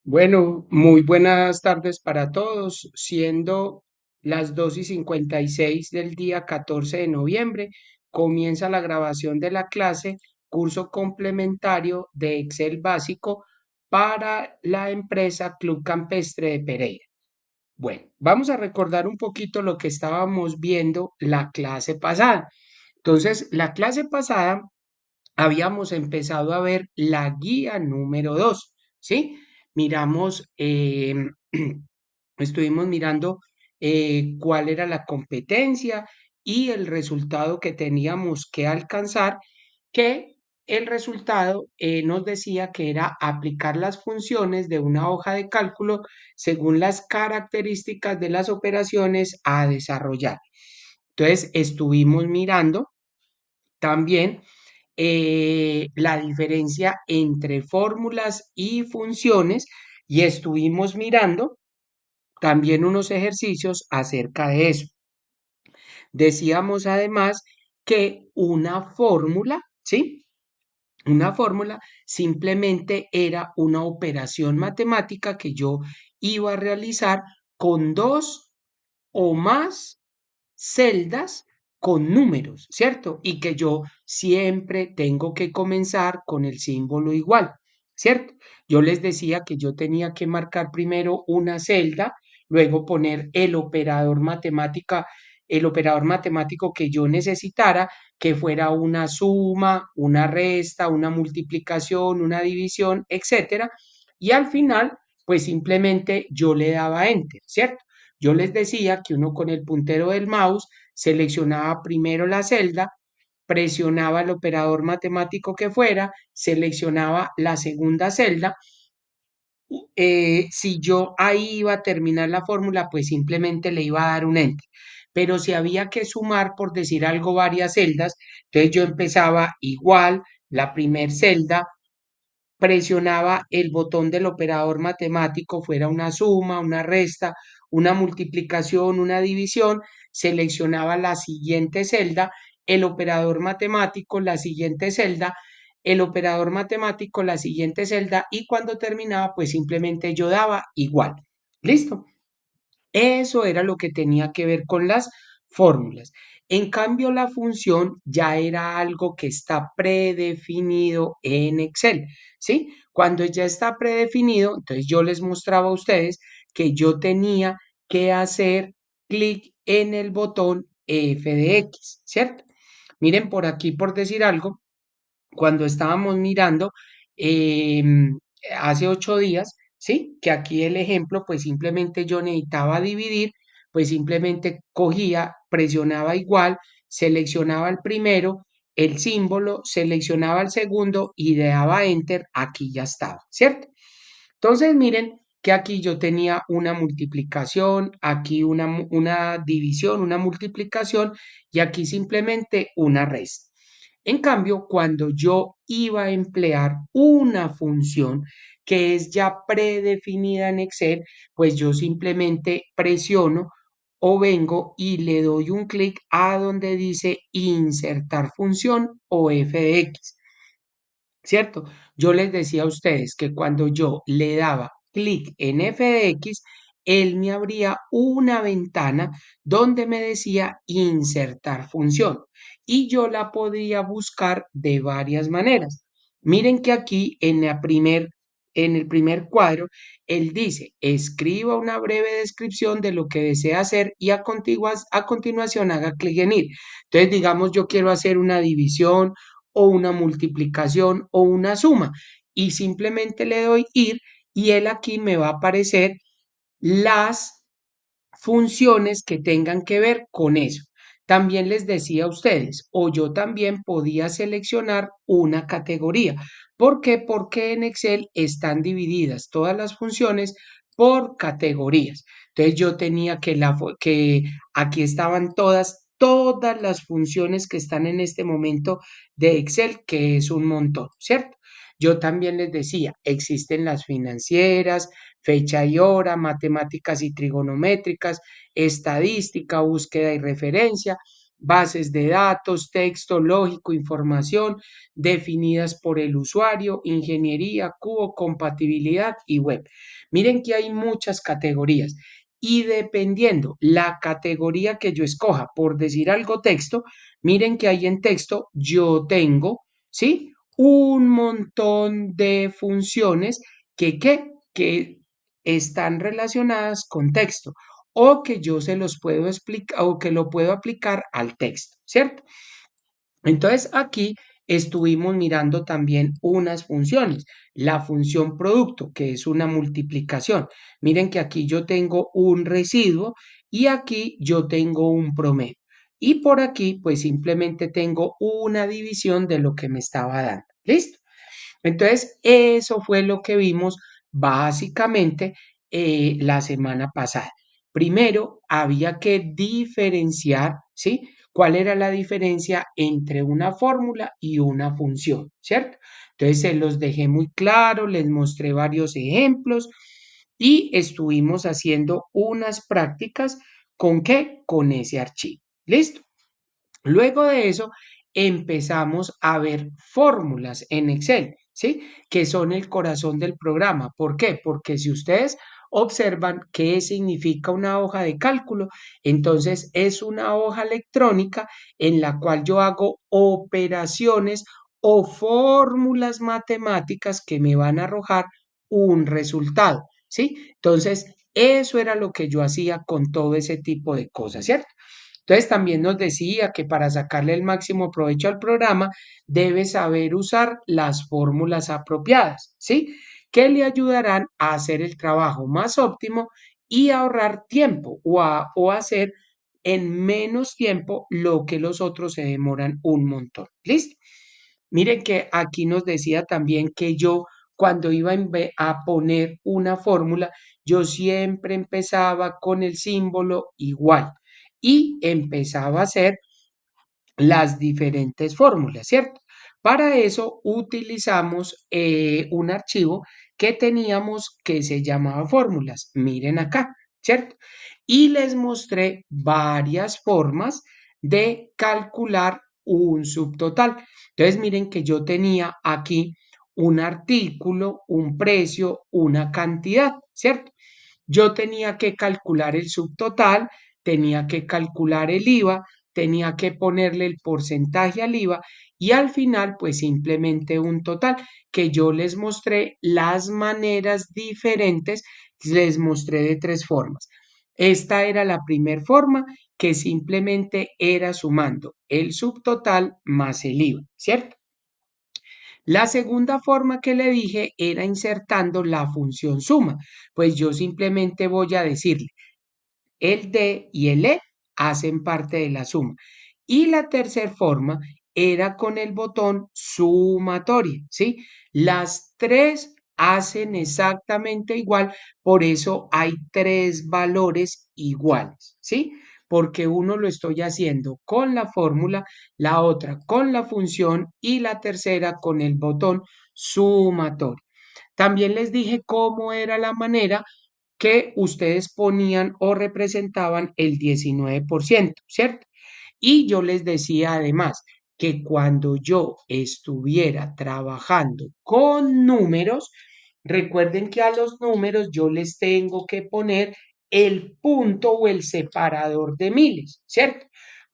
Bueno, muy buenas tardes para todos, siendo las 2:56 del día 14 de noviembre, comienza la grabación de la clase curso complementario de Excel básico para la empresa Club Campestre de Pereira. Bueno, vamos a recordar un poquito lo que estábamos viendo la clase pasada. Entonces, la clase pasada habíamos empezado a ver la guía número 2, ¿sí? Miramos, estuvimos mirando cuál era la competencia y el resultado que teníamos que alcanzar, que el resultado nos decía que era aplicar las funciones de una hoja de cálculo según las características de las operaciones a desarrollar. Entonces, estuvimos mirando también la diferencia entre fórmulas y funciones y estuvimos mirando también unos ejercicios acerca de eso. Decíamos además que una fórmula, ¿sí? Una fórmula simplemente era una operación matemática que yo iba a realizar con dos o más celdas con números, ¿cierto? Y que yo siempre tengo que comenzar con el símbolo igual, ¿cierto? Yo les decía que yo tenía que marcar primero una celda, luego poner el operador matemático que yo necesitara, que fuera una suma, una resta, una multiplicación, una división, etcétera. Y al final, pues simplemente yo le daba enter, ¿cierto? Yo les decía que uno con el puntero del mouse seleccionaba primero la celda, presionaba el operador matemático que fuera, seleccionaba la segunda celda. Si yo ahí iba a terminar la fórmula, pues simplemente le iba a dar un enter. Pero si había que sumar, por decir algo, varias celdas, entonces yo empezaba igual, la primer celda, presionaba el botón del operador matemático, fuera una suma, una resta, una multiplicación, una división, seleccionaba la siguiente celda, el operador matemático, la siguiente celda, el operador matemático, la siguiente celda y cuando terminaba, pues simplemente yo daba igual. ¿Listo? Eso era lo que tenía que ver con las fórmulas. En cambio, la función ya era algo que está predefinido en Excel, ¿sí? Cuando ya está predefinido, entonces yo les mostraba a ustedes que yo tenía que hacer clic en el botón f de x, ¿cierto? Miren por aquí, por decir algo, cuando estábamos mirando hace 8 días, ¿sí? Que aquí el ejemplo, pues simplemente yo necesitaba dividir, pues simplemente cogía, presionaba igual, seleccionaba el primero, el símbolo, seleccionaba el segundo y le daba enter, aquí ya estaba, ¿cierto? Entonces miren que aquí yo tenía una multiplicación, aquí una división, una multiplicación y aquí simplemente una resta. En cambio, cuando yo iba a emplear una función que es ya predefinida en Excel, pues yo simplemente presiono o vengo y le doy un clic a donde dice insertar función o f de x. ¿Cierto? Yo les decía a ustedes que cuando yo le daba clic en f de x, él me abría una ventana donde me decía insertar función y yo la podía buscar de varias maneras. Miren que aquí en el primer cuadro, él dice, escriba una breve descripción de lo que desea hacer y a continuación haga clic en ir. Entonces, digamos, yo quiero hacer una división o una multiplicación o una suma y simplemente le doy ir y él aquí me va a aparecer las funciones que tengan que ver con eso. También les decía a ustedes, o yo también podía seleccionar una categoría. ¿Por qué? Porque en Excel están divididas todas las funciones por categorías. Entonces yo tenía que aquí estaban todas las funciones que están en este momento de Excel, que es un montón, ¿cierto? Yo también les decía, existen las financieras, fecha y hora, matemáticas y trigonométricas, estadística, búsqueda y referencia. bases de datos, texto, lógico, información definidas por el usuario, ingeniería, cubo, compatibilidad y web. Miren que hay muchas categorías y dependiendo la categoría que yo escoja, por decir algo texto, miren que ahí en texto yo tengo, ¿sí? Un montón de funciones que están relacionadas con texto o que yo se los puedo explicar o que lo puedo aplicar al texto, ¿cierto? Entonces aquí estuvimos mirando también unas funciones. La función producto, que es una multiplicación. Miren que aquí yo tengo un residuo y aquí yo tengo un promedio. Y por aquí pues simplemente tengo una división de lo que me estaba dando. ¿Listo? Entonces, eso fue lo que vimos básicamente la semana pasada. Primero, había que diferenciar, ¿sí? ¿Cuál era la diferencia entre una fórmula y una función, ¿cierto? Entonces, se los dejé muy claro, les mostré varios ejemplos y estuvimos haciendo unas prácticas. ¿Con qué? Con ese archivo. ¿Listo? Luego de eso, empezamos a ver fórmulas en Excel, ¿sí? Que son el corazón del programa. ¿Por qué? Porque si ustedes observan qué significa una hoja de cálculo, entonces es una hoja electrónica en la cual yo hago operaciones o fórmulas matemáticas que me van a arrojar un resultado, ¿sí? Entonces, eso era lo que yo hacía con todo ese tipo de cosas, ¿cierto? Entonces también nos decía que para sacarle el máximo provecho al programa debe saber usar las fórmulas apropiadas, ¿sí? Que le ayudarán a hacer el trabajo más óptimo y ahorrar tiempo o hacer en menos tiempo lo que los otros se demoran un montón. ¿Listo? Miren que aquí nos decía también que yo cuando iba a poner una fórmula, yo siempre empezaba con el símbolo igual y empezaba a hacer las diferentes fórmulas, ¿cierto? Para eso utilizamos un archivo que teníamos que se llamaba fórmulas. Miren acá, ¿cierto? Y les mostré varias formas de calcular un subtotal. Entonces, miren que yo tenía aquí un artículo, un precio, una cantidad, ¿cierto? Yo tenía que calcular el subtotal, tenía que calcular el IVA, tenía que ponerle el porcentaje al IVA y al final pues simplemente un total que yo les mostré las maneras diferentes, les mostré de tres formas. Esta era la primera forma que simplemente era sumando el subtotal más el IVA, ¿cierto? La segunda forma que le dije era insertando la función suma, pues yo simplemente voy a decirle el D y el E hacen parte de la suma. Y la tercera forma era con el botón sumatoria, ¿sí? Las tres hacen exactamente igual, por eso hay tres valores iguales, ¿sí? Porque uno lo estoy haciendo con la fórmula, la otra con la función y la tercera con el botón sumatoria. También les dije cómo era la manera que ustedes ponían o representaban el 19%, ¿cierto? Y yo les decía además que cuando yo estuviera trabajando con números, recuerden que a los números yo les tengo que poner el punto o el separador de miles, ¿cierto?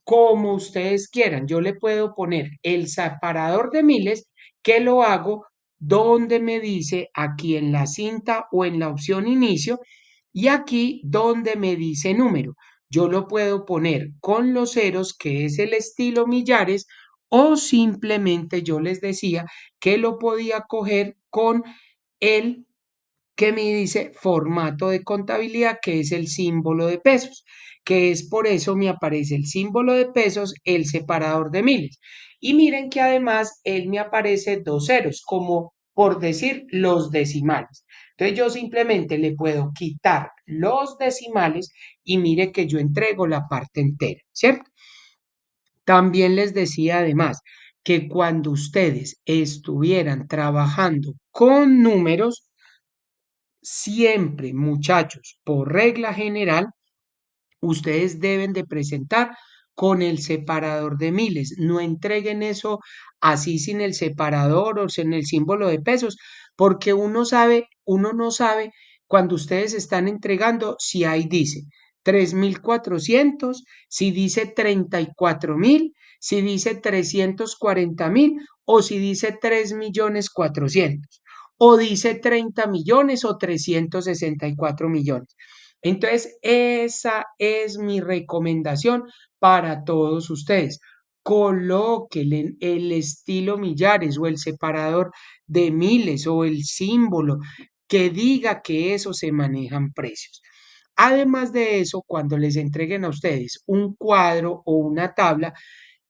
Como ustedes quieran, yo le puedo poner el separador de miles que lo hago donde me dice aquí en la cinta o en la opción inicio y aquí donde me dice número. Yo lo puedo poner con los ceros, que es el estilo millares, o simplemente yo les decía que lo podía coger con el que me dice formato de contabilidad, que es el símbolo de pesos, que es por eso me aparece el símbolo de pesos, el separador de miles. Y miren que además él me aparece dos ceros, como por decir los decimales. Entonces yo simplemente le puedo quitar los decimales y mire que yo entrego la parte entera, ¿cierto? También les decía además que cuando ustedes estuvieran trabajando con números, siempre, muchachos, por regla general, ustedes deben de presentar con el separador de miles. No entreguen eso así sin el separador o sin el símbolo de pesos, porque uno no sabe cuando ustedes están entregando si ahí dice 3.400, si dice 34.000, si dice 340.000 o si dice 3.400.000 o dice 30 millones o 364 millones. Entonces, esa es mi recomendación para todos ustedes. Colóquenle el estilo millares o el separador de miles o el símbolo que diga que eso se manejan precios. Además de eso, cuando les entreguen a ustedes un cuadro o una tabla,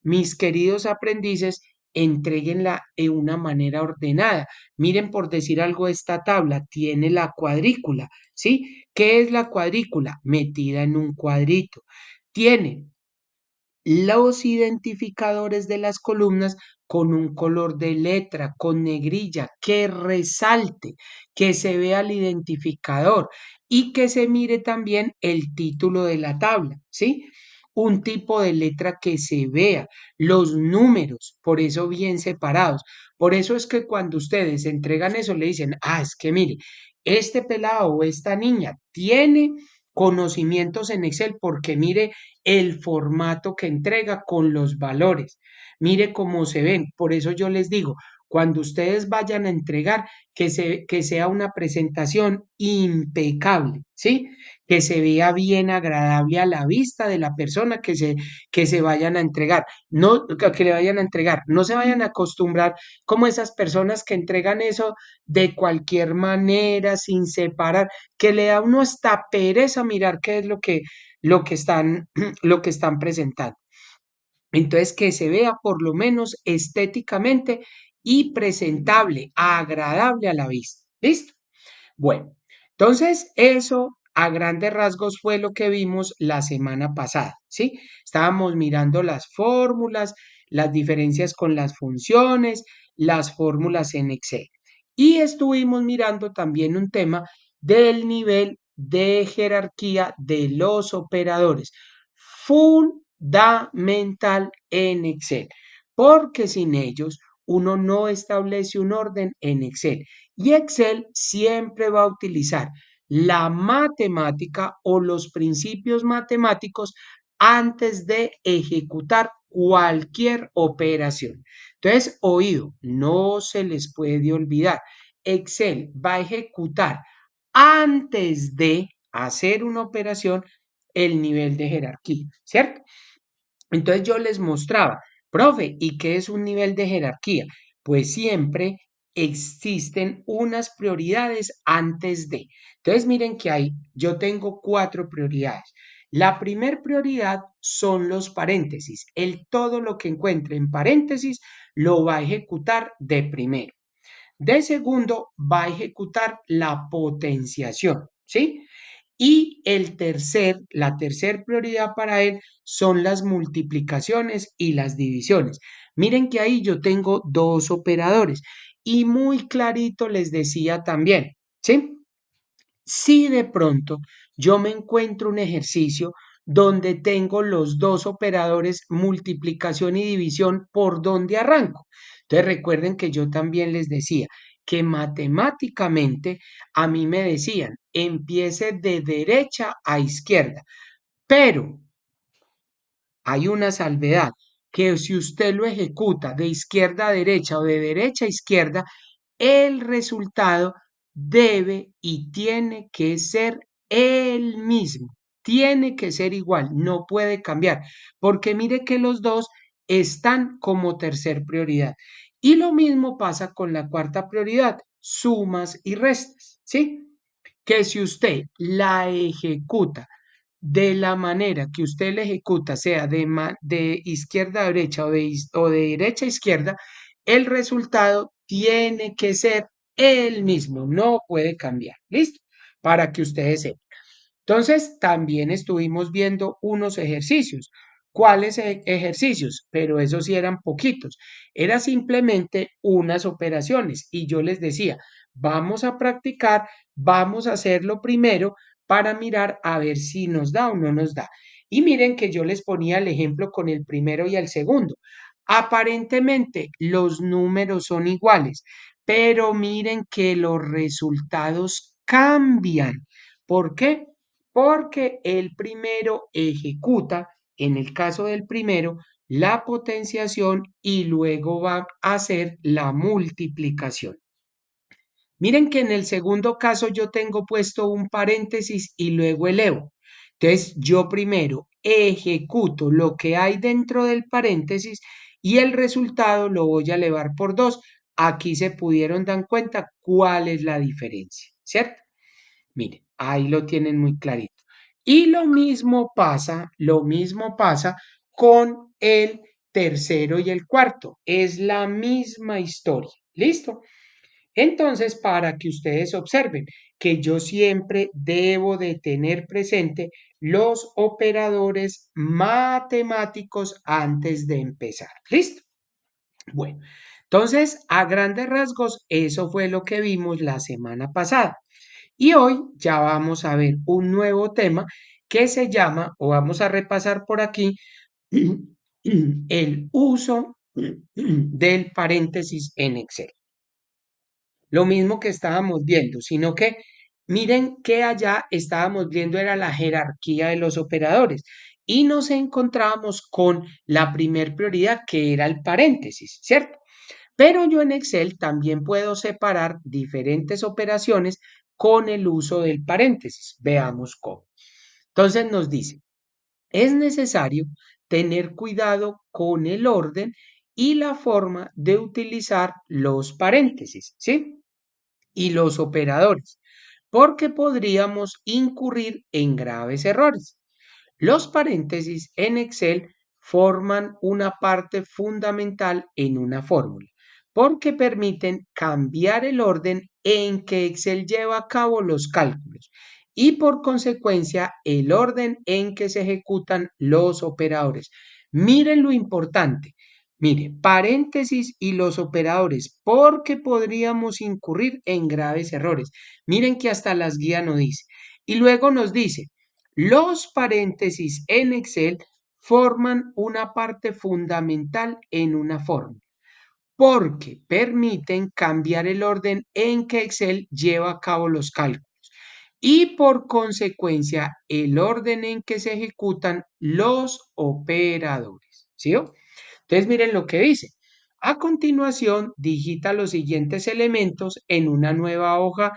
mis queridos aprendices, entréguenla de una manera ordenada. Miren, por decir algo, esta tabla tiene la cuadrícula, ¿sí? ¿Qué es la cuadrícula? Metida en un cuadrito. Tiene los identificadores de las columnas con un color de letra, con negrilla, que resalte, que se vea el identificador y que se mire también el título de la tabla, ¿sí? Un tipo de letra que se vea, los números, por eso bien separados. Por eso es que cuando ustedes entregan eso, le dicen, es que mire, este pelado o esta niña tiene conocimientos en Excel porque mire el formato que entrega con los valores. Mire cómo se ven. Por eso yo les digo, cuando ustedes vayan a entregar, que sea una presentación impecable, ¿sí? Que se vea bien agradable a la vista de la persona que se vayan a entregar, no que le vayan a entregar, no se vayan a acostumbrar como esas personas que entregan eso de cualquier manera, sin separar, que le da a uno hasta pereza mirar qué es lo que están, lo que están presentando. Entonces, que se vea por lo menos estéticamente y presentable, agradable a la vista. ¿Listo? Bueno, entonces eso a grandes rasgos fue lo que vimos la semana pasada, ¿sí? Estábamos mirando las fórmulas, las diferencias con las funciones, las fórmulas en Excel. Y estuvimos mirando también un tema del nivel de jerarquía de los operadores, fundamental en Excel, porque sin ellos uno no establece un orden en Excel. Y Excel siempre va a utilizar la matemática o los principios matemáticos antes de ejecutar cualquier operación. Entonces, oído, no se les puede olvidar. Excel va a ejecutar antes de hacer una operación el nivel de jerarquía, ¿cierto? Entonces yo les mostraba, profe, ¿y qué es un nivel de jerarquía? Pues siempre existen unas prioridades antes de. Entonces miren que ahí yo tengo cuatro prioridades. La primer prioridad son los paréntesis. El todo lo que encuentre en paréntesis lo va a ejecutar de primero. De segundo va a ejecutar la potenciación, ¿sí? Y la tercer prioridad para él son las multiplicaciones y las divisiones. Miren que ahí yo tengo dos operadores y muy clarito les decía también, ¿sí? Si de pronto yo me encuentro un ejercicio donde tengo los dos operadores multiplicación y división, ¿por dónde arranco? Entonces recuerden que yo también les decía que matemáticamente a mí me decían, empiece de derecha a izquierda, pero hay una salvedad, que si usted lo ejecuta de izquierda a derecha o de derecha a izquierda, el resultado debe y tiene que ser el mismo, tiene que ser igual, no puede cambiar, porque mire que los dos están como tercer prioridad. Y lo mismo pasa con la cuarta prioridad, sumas y restas, ¿sí? Que si usted la ejecuta de la manera que usted la ejecuta, sea de izquierda a derecha o de derecha a izquierda, el resultado tiene que ser el mismo, no puede cambiar. ¿Listo? Para que ustedes sepan. Entonces, también estuvimos viendo unos ejercicios. ¿Cuáles ejercicios? Pero esos sí eran poquitos. Era simplemente unas operaciones. Y yo les decía, vamos a practicar, vamos a hacerlo primero para mirar a ver si nos da o no nos da. Y miren que yo les ponía el ejemplo con el primero y el segundo. Aparentemente los números son iguales, pero miren que los resultados cambian. ¿Por qué? Porque el primero ejecuta, en el caso del primero, la potenciación y luego va a hacer la multiplicación. Miren que en el segundo caso yo tengo puesto un paréntesis y luego elevo. Entonces yo primero ejecuto lo que hay dentro del paréntesis y el resultado lo voy a elevar por 2. Aquí se pudieron dar cuenta cuál es la diferencia, ¿cierto? Miren, ahí lo tienen muy clarito. Y lo mismo pasa con el tercero y el cuarto. Es la misma historia. ¿Listo? Entonces, para que ustedes observen que yo siempre debo de tener presente los operadores matemáticos antes de empezar. ¿Listo? Bueno, entonces, a grandes rasgos, eso fue lo que vimos la semana pasada. Y hoy ya vamos a ver un nuevo tema que se llama, o vamos a repasar por aquí, el uso del paréntesis en Excel. Lo mismo que estábamos viendo, sino que miren que allá estábamos viendo era la jerarquía de los operadores y nos encontramos con la primer prioridad que era el paréntesis, ¿cierto? Pero yo en Excel también puedo separar diferentes operaciones con el uso del paréntesis. Veamos cómo. Entonces nos dice, es necesario tener cuidado con el orden y la forma de utilizar los paréntesis, ¿sí? Y los operadores, porque podríamos incurrir en graves errores. Los paréntesis en Excel forman una parte fundamental en una fórmula, porque permiten cambiar el orden en que Excel lleva a cabo los cálculos y por consecuencia el orden en que se ejecutan los operadores. Miren lo importante. Mire, paréntesis y los operadores, porque podríamos incurrir en graves errores. Miren que hasta las guías nos dice. Y luego nos dice, los paréntesis en Excel forman una parte fundamental en una fórmula porque permiten cambiar el orden en que Excel lleva a cabo los cálculos y por consecuencia el orden en que se ejecutan los operadores. ¿Sí? Entonces miren lo que dice. A continuación, digita los siguientes elementos en una nueva hoja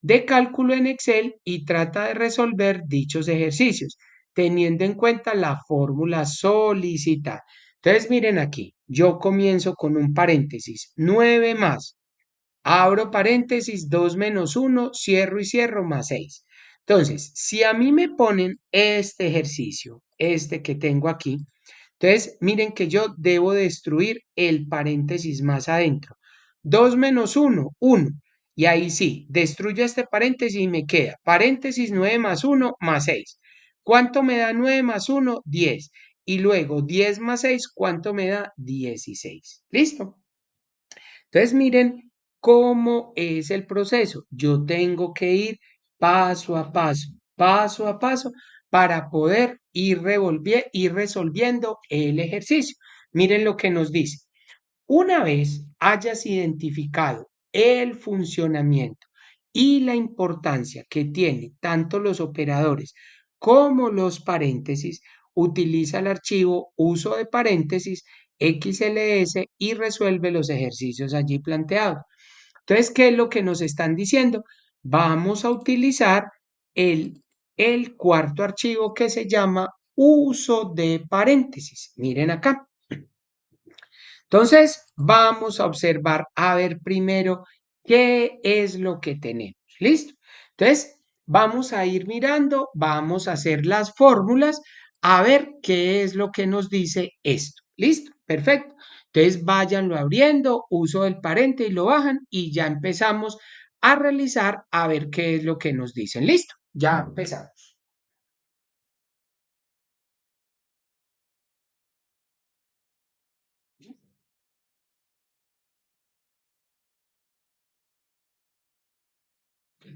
de cálculo en Excel y trata de resolver dichos ejercicios, teniendo en cuenta la fórmula solicitada. Entonces, miren aquí, yo comienzo con un paréntesis, 9 más, abro paréntesis, 2 menos 1, cierro y cierro más 6. Entonces, si a mí me ponen este ejercicio, este que tengo aquí, entonces miren que yo debo destruir el paréntesis más adentro. 2 menos 1, 1. Y ahí sí, destruyo este paréntesis y me queda paréntesis 9 más 1 más 6. ¿Cuánto me da 9 más 1? 10. Y luego 10 más 6, ¿cuánto me da? 16. ¿Listo? Entonces, miren cómo es el proceso. Yo tengo que ir paso a paso, para poder ir resolviendo el ejercicio. Miren lo que nos dice. Una vez hayas identificado el funcionamiento y la importancia que tiene tanto los operadores como los paréntesis, utiliza el archivo uso de paréntesis XLS y resuelve los ejercicios allí planteados. Entonces, ¿qué es lo que nos están diciendo? Vamos a utilizar el, el cuarto archivo que se llama uso de paréntesis. Miren acá. Entonces, vamos a observar, a ver primero qué es lo que tenemos. ¿Listo? Entonces, vamos a ir mirando, vamos a hacer las fórmulas, a ver qué es lo que nos dice esto. ¿Listo? Perfecto. Entonces, váyanlo abriendo, uso el paréntesis, lo bajan y ya empezamos a realizar a ver qué es lo que nos dicen. ¿Listo? Ya empezamos.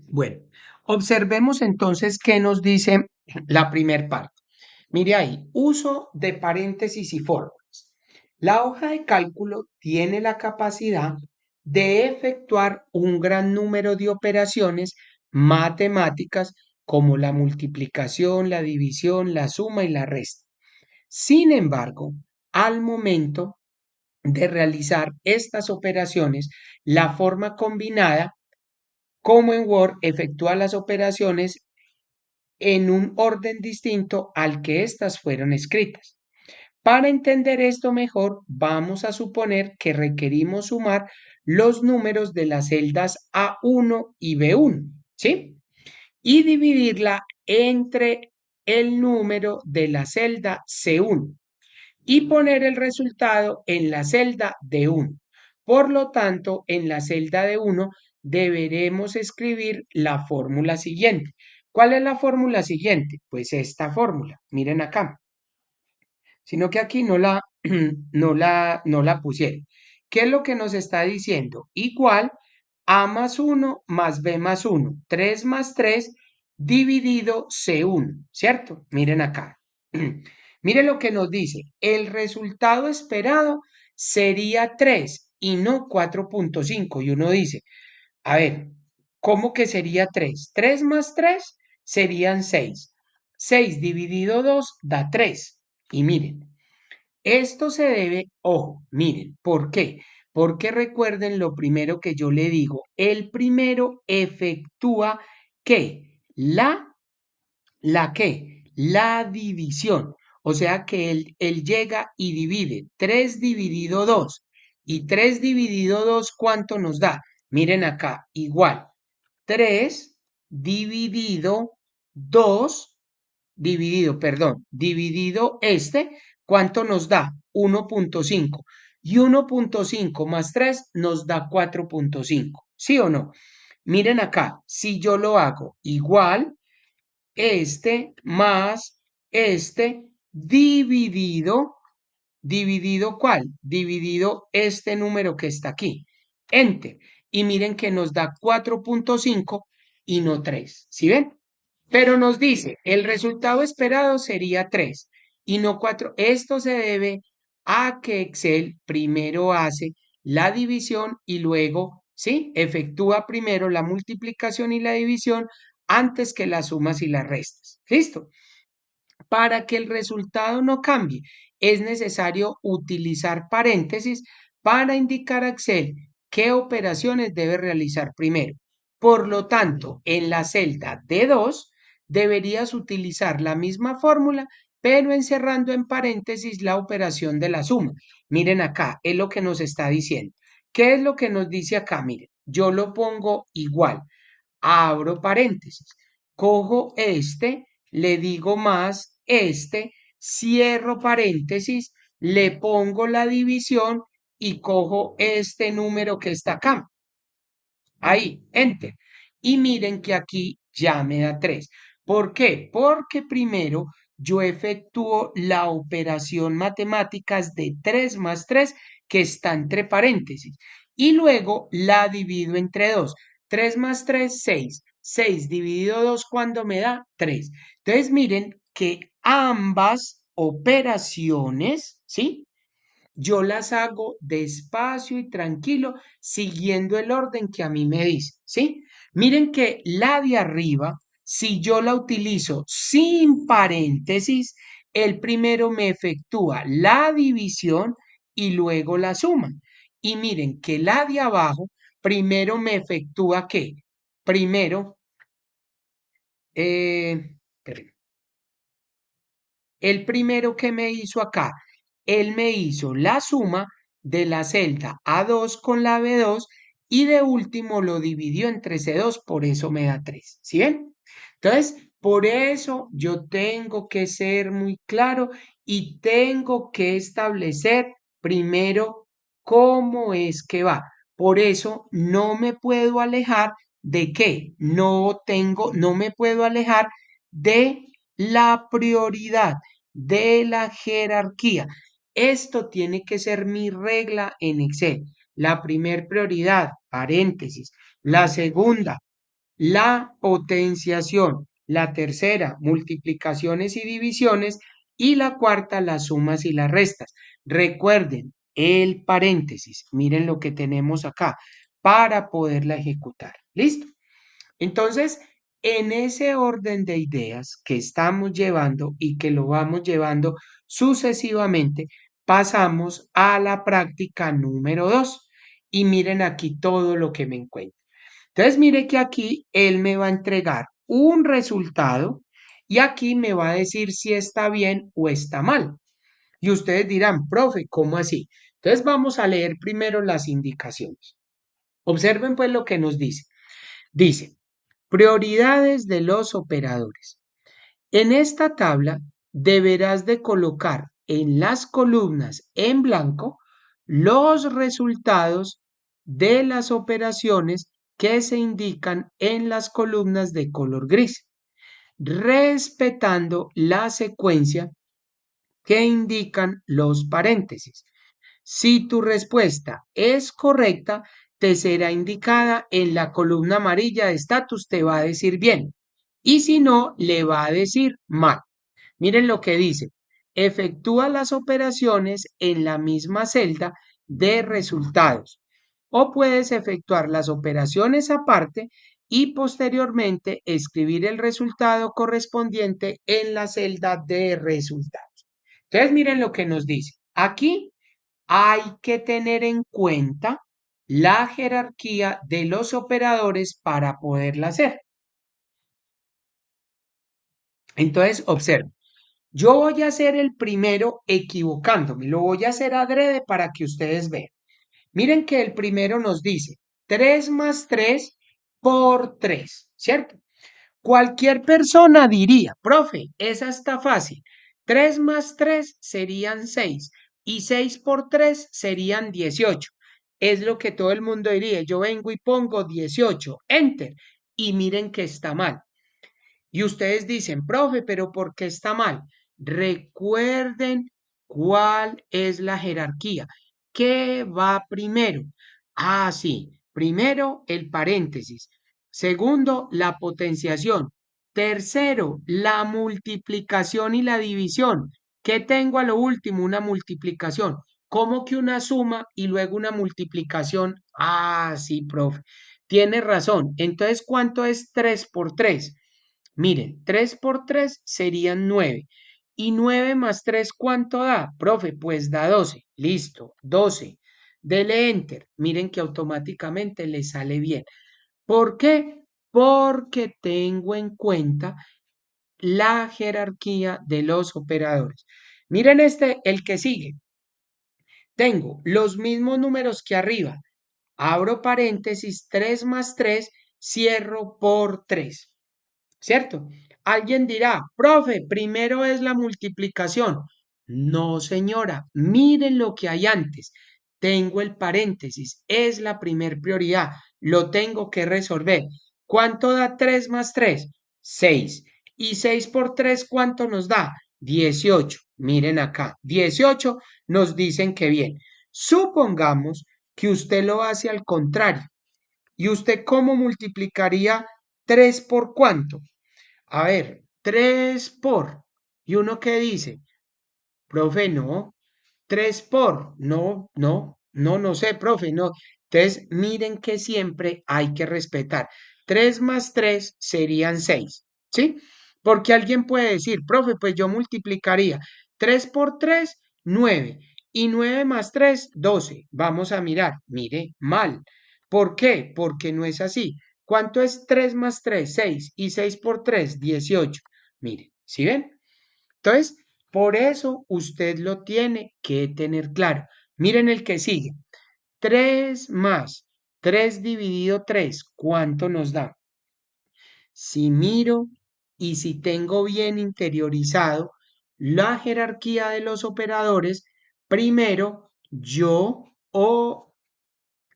Bueno, observemos entonces qué nos dice la primera parte. Mire ahí, uso de paréntesis y fórmulas. La hoja de cálculo tiene la capacidad de efectuar un gran número de operaciones matemáticas como la multiplicación, la división, la suma y la resta. Sin embargo, al momento de realizar estas operaciones, la forma combinada, como en Word, efectúa las operaciones en un orden distinto al que éstas fueron escritas. Para entender esto mejor, vamos a suponer que requerimos sumar los números de las celdas A1 y B1, ¿sí? Y dividirla entre el número de la celda C1 y poner el resultado en la celda D1. Por lo tanto, en la celda D1 deberemos escribir la fórmula siguiente. ¿Cuál es la fórmula siguiente? Pues esta fórmula, miren acá, sino que aquí no la pusieron. ¿Qué es lo que nos está diciendo? Igual A más 1 más B más 1, 3 más 3 dividido C1, ¿cierto? Miren acá. Miren lo que nos dice. El resultado esperado sería 3 y no 4,5. Y uno dice, a ver, ¿cómo que sería 3? 3 más 3 serían 6. 6 dividido 2 da 3. Y miren, esto se debe, ojo, miren, ¿por qué? Porque recuerden lo primero que yo le digo, el primero efectúa ¿qué? La división. O sea que él llega y divide 3 dividido 2. Y 3 dividido 2, ¿cuánto nos da? Miren acá, igual. 3 dividido 2 dividido ¿cuánto nos da? 1,5. Y 1,5 más 3 nos da 4,5. ¿Sí o no? Miren acá, si yo lo hago igual, más dividido, ¿dividido cuál? Dividido este número que está aquí. Enter. Y miren que nos da 4,5 y no 3. ¿Sí ven? Pero nos dice, el resultado esperado sería 3 y no 4. Esto se debe a que Excel primero hace la división y luego, ¿sí? Efectúa primero la multiplicación y la división antes que las sumas y las restas. ¿Listo? Para que el resultado no cambie, es necesario utilizar paréntesis para indicar a Excel qué operaciones debe realizar primero. Por lo tanto, en la celda D2 deberías utilizar la misma fórmula, pero encerrando en paréntesis la operación de la suma. Miren acá, es lo que nos está diciendo. ¿Qué es lo que nos dice acá? Miren, yo lo pongo igual, abro paréntesis, cojo le digo más cierro paréntesis, le pongo la división y cojo este número que está acá. Ahí, enter. Y miren que aquí ya me da 3. ¿Por qué? Porque primero yo efectúo la operación matemáticas de 3 más 3 que está entre paréntesis. Y luego la divido entre 2. 3 más 3, 6. 6 dividido 2, ¿cuándo me da? 3. Entonces miren que ambas operaciones, ¿sí? Yo las hago despacio y tranquilo, siguiendo el orden que a mí me dice, ¿sí? Miren que la de arriba, si yo la utilizo sin paréntesis, el primero me efectúa la división y luego la suma. Y miren que la de abajo, primero me efectúa ¿qué? Primero, espérenme. El primero que me hizo acá, él me hizo la suma de la celda A2 con la B2 y de último lo dividió entre C2, por eso me da 3. ¿Sí ven? Entonces, por eso yo tengo que ser muy claro y tengo que establecer primero cómo es que va. Por eso no me puedo alejar de qué, no me puedo alejar de la prioridad de la jerarquía. Esto tiene que ser mi regla en Excel. La primer prioridad, paréntesis. La segunda, la potenciación. La tercera, multiplicaciones y divisiones. Y la cuarta, las sumas y las restas. Recuerden el paréntesis. Miren lo que tenemos acá para poderla ejecutar. ¿Listo? Entonces, en ese orden de ideas que estamos llevando y que lo vamos llevando sucesivamente, pasamos a la práctica número 2. Y miren aquí todo lo que me encuentro. Entonces, mire que aquí él me va a entregar un resultado y aquí me va a decir si está bien o está mal. Y ustedes dirán, profe, ¿cómo así? Entonces, vamos a leer primero las indicaciones. Observen pues lo que nos dice. Dice, prioridades de los operadores. En esta tabla deberás de colocar en las columnas en blanco los resultados de las operaciones que se indican en las columnas de color gris, respetando la secuencia que indican los paréntesis. Si tu respuesta es correcta, te será indicada en la columna amarilla de estatus, te va a decir bien. Y si no, le va a decir mal. Miren lo que dice. Efectúa las operaciones en la misma celda de resultados. O puedes efectuar las operaciones aparte y posteriormente escribir el resultado correspondiente en la celda de resultados. Entonces, miren lo que nos dice. Aquí hay que tener en cuenta la jerarquía de los operadores para poderla hacer. Entonces, observe, yo voy a ser el primero equivocándome, lo voy a hacer adrede para que ustedes vean. Miren que el primero nos dice 3 más 3 por 3, ¿cierto? Cualquier persona diría, profe, esa está fácil. 3 más 3 serían 6 y 6 por 3 serían 18. Es lo que todo el mundo diría. Yo vengo y pongo 18, enter, y miren que está mal. Y ustedes dicen, profe, pero ¿por qué está mal? Recuerden cuál es la jerarquía. ¿Qué va primero? Ah, sí. Primero, el paréntesis. Segundo, la potenciación. Tercero, la multiplicación y la división. ¿Qué tengo a lo último? Una multiplicación. ¿Cómo que una suma y luego una multiplicación? Ah, sí, profe. Tiene razón. Entonces, ¿cuánto es 3 por 3? Miren, 3 por 3 serían 9. ¿Y 9 más 3 cuánto da? Profe, pues da 12. Listo, 12. Dele enter. Miren que automáticamente le sale bien. ¿Por qué? Porque tengo en cuenta la jerarquía de los operadores. Miren este, el que sigue. Tengo los mismos números que arriba. Abro paréntesis, 3 más 3, cierro por 3. ¿Cierto? Alguien dirá, profe, primero es la multiplicación. No, señora, miren lo que hay antes. Tengo el paréntesis, es la primer prioridad, lo tengo que resolver. ¿Cuánto da 3 más 3? 6. ¿Y 6 por 3 cuánto nos da? 18. Miren acá, 18 nos dicen que bien. Supongamos que usted lo hace al contrario. ¿Y usted cómo multiplicaría 3 por cuánto? A ver, 3 por. ¿Y uno qué dice? Profe, no. 3 por. No, no, no, no sé, profe, no. Entonces, miren que siempre hay que respetar. 3 más 3 serían 6, ¿sí? Porque alguien puede decir, profe, pues yo multiplicaría 3 por 3, 9. Y 9 más 3, 12. Vamos a mirar. Mire, mal. ¿Por qué? Porque no es así. ¿Cuánto es 3 más 3? 6. Y 6 por 3, 18. Mire, ¿sí ven? Entonces, por eso usted lo tiene que tener claro. Miren el que sigue. 3 más 3 dividido 3, ¿cuánto nos da? Si miro y si tengo bien interiorizado la jerarquía de los operadores, primero yo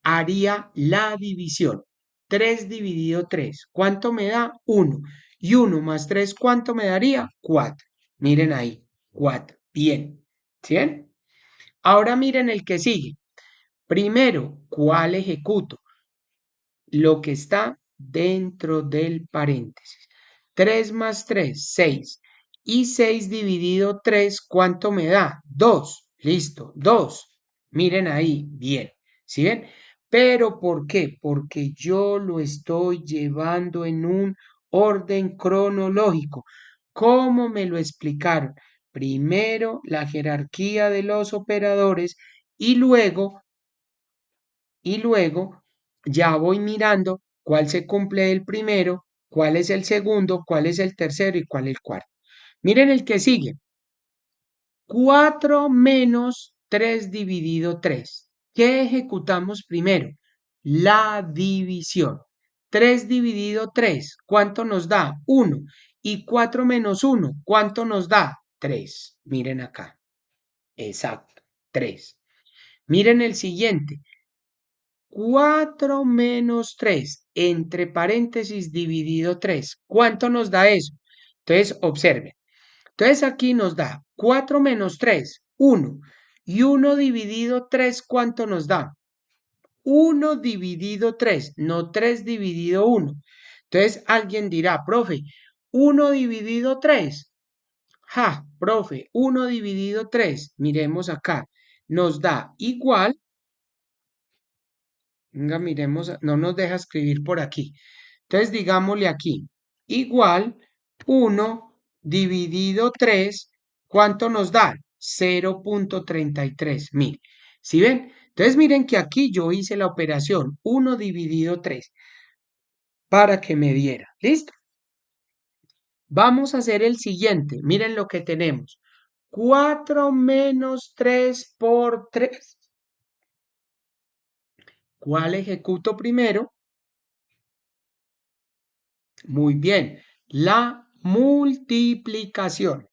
haría la división. 3 dividido 3, ¿cuánto me da? 1. Y 1 más 3, ¿cuánto me daría? 4. Miren ahí, 4. Bien. ¿Sí ven? Ahora miren el que sigue. Primero, ¿cuál ejecuto? Lo que está dentro del paréntesis. 3 más 3, 6. Y 6 dividido 3, ¿cuánto me da? 2. Listo, 2. Miren ahí, bien. ¿Sí ven? Pero ¿por qué? Porque yo lo estoy llevando en un orden cronológico. ¿Cómo me lo explicaron? Primero la jerarquía de los operadores y luego ya voy mirando cuál se cumple el primero, cuál es el segundo, cuál es el tercero y cuál el cuarto. Miren el que sigue. 4 menos 3 dividido 3. ¿Qué ejecutamos primero? La división. 3 dividido 3, ¿cuánto nos da? 1. Y 4 menos 1, ¿cuánto nos da? 3. Miren acá. Exacto, 3. Miren el siguiente. 4 menos 3, entre paréntesis dividido 3. ¿Cuánto nos da eso? Entonces, observen. Entonces aquí nos da 4 menos 3, 1. Y 1 dividido 3, ¿cuánto nos da? 1 dividido 3, no 3 dividido 1. Entonces alguien dirá, profe, 1 dividido 3. Ja, profe, 1 dividido 3. Miremos acá. Nos da igual. Venga, miremos, no nos deja escribir por aquí. Entonces, digámosle aquí, igual 1 dividido 3, ¿cuánto nos da? 0.33 mil. ¿Sí ven? Entonces, miren que aquí yo hice la operación 1 dividido 3 para que me diera. ¿Listo? Vamos a hacer el siguiente. Miren lo que tenemos. 4 menos 3 por 3. ¿Cuál ejecuto primero? Muy bien, la multiplicación.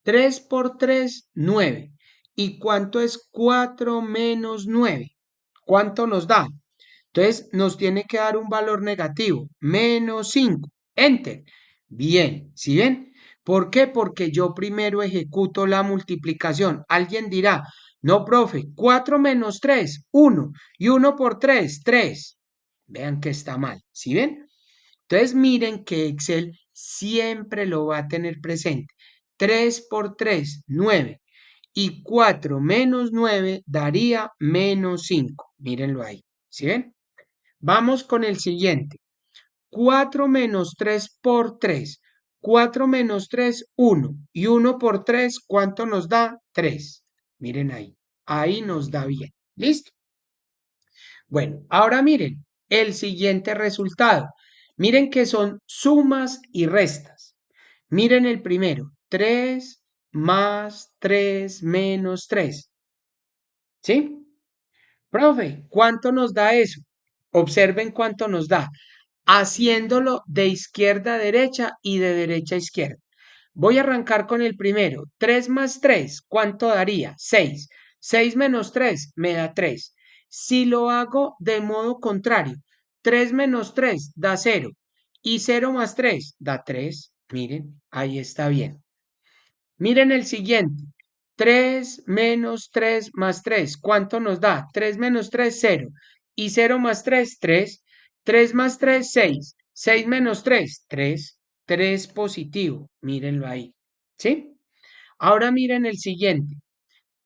3 por 3, 9. ¿Y cuánto es 4 menos 9? ¿Cuánto nos da? Entonces nos tiene que dar un valor negativo, menos 5. Enter. Bien, ¿sí ven? ¿Por qué? Porque yo primero ejecuto la multiplicación. Alguien dirá, no, profe, 4 menos 3, 1. Y 1 por 3, 3. Vean que está mal, ¿sí ven? Entonces miren que Excel siempre lo va a tener presente. 3 por 3, 9. Y 4 menos 9 daría menos 5. Mírenlo ahí. ¿Sí ven? Vamos con el siguiente. 4 menos 3 por 3. 4 menos 3, 1. Y 1 por 3, ¿cuánto nos da? 3. Miren ahí. Ahí nos da bien. ¿Listo? Bueno, ahora miren el siguiente resultado. Miren que son sumas y restas. Miren el primero, 3 más 3 menos 3. ¿Sí? Profe, ¿cuánto nos da eso? Observen cuánto nos da, haciéndolo de izquierda a derecha y de derecha a izquierda. Voy a arrancar con el primero. 3 más 3, ¿cuánto daría? 6. 6 menos 3 me da 3. Si lo hago de modo contrario, 3 menos 3 da 0. Y 0 más 3 da 3. Miren, ahí está bien. Miren el siguiente. 3 menos 3 más 3. ¿Cuánto nos da? 3 menos 3, 0. Y 0 más 3, 3. 3 más 3, 6. 6 menos 3, 3. 3 positivo. Mírenlo ahí. ¿Sí? Ahora miren el siguiente.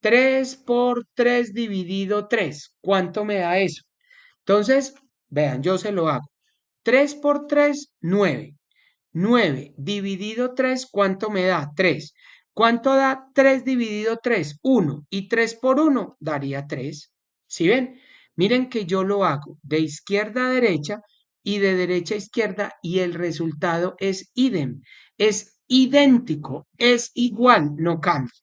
3 por 3 dividido 3. ¿Cuánto me da eso? Entonces, vean, yo se lo hago. 3 por 3, 9. 9 dividido 3, ¿cuánto me da? 3. ¿Cuánto da 3 dividido 3? 1. Y 3 por 1 daría 3. ¿Sí ven? Miren que yo lo hago de izquierda a derecha y de derecha a izquierda y el resultado es idem. Es idéntico, es igual, no cambia.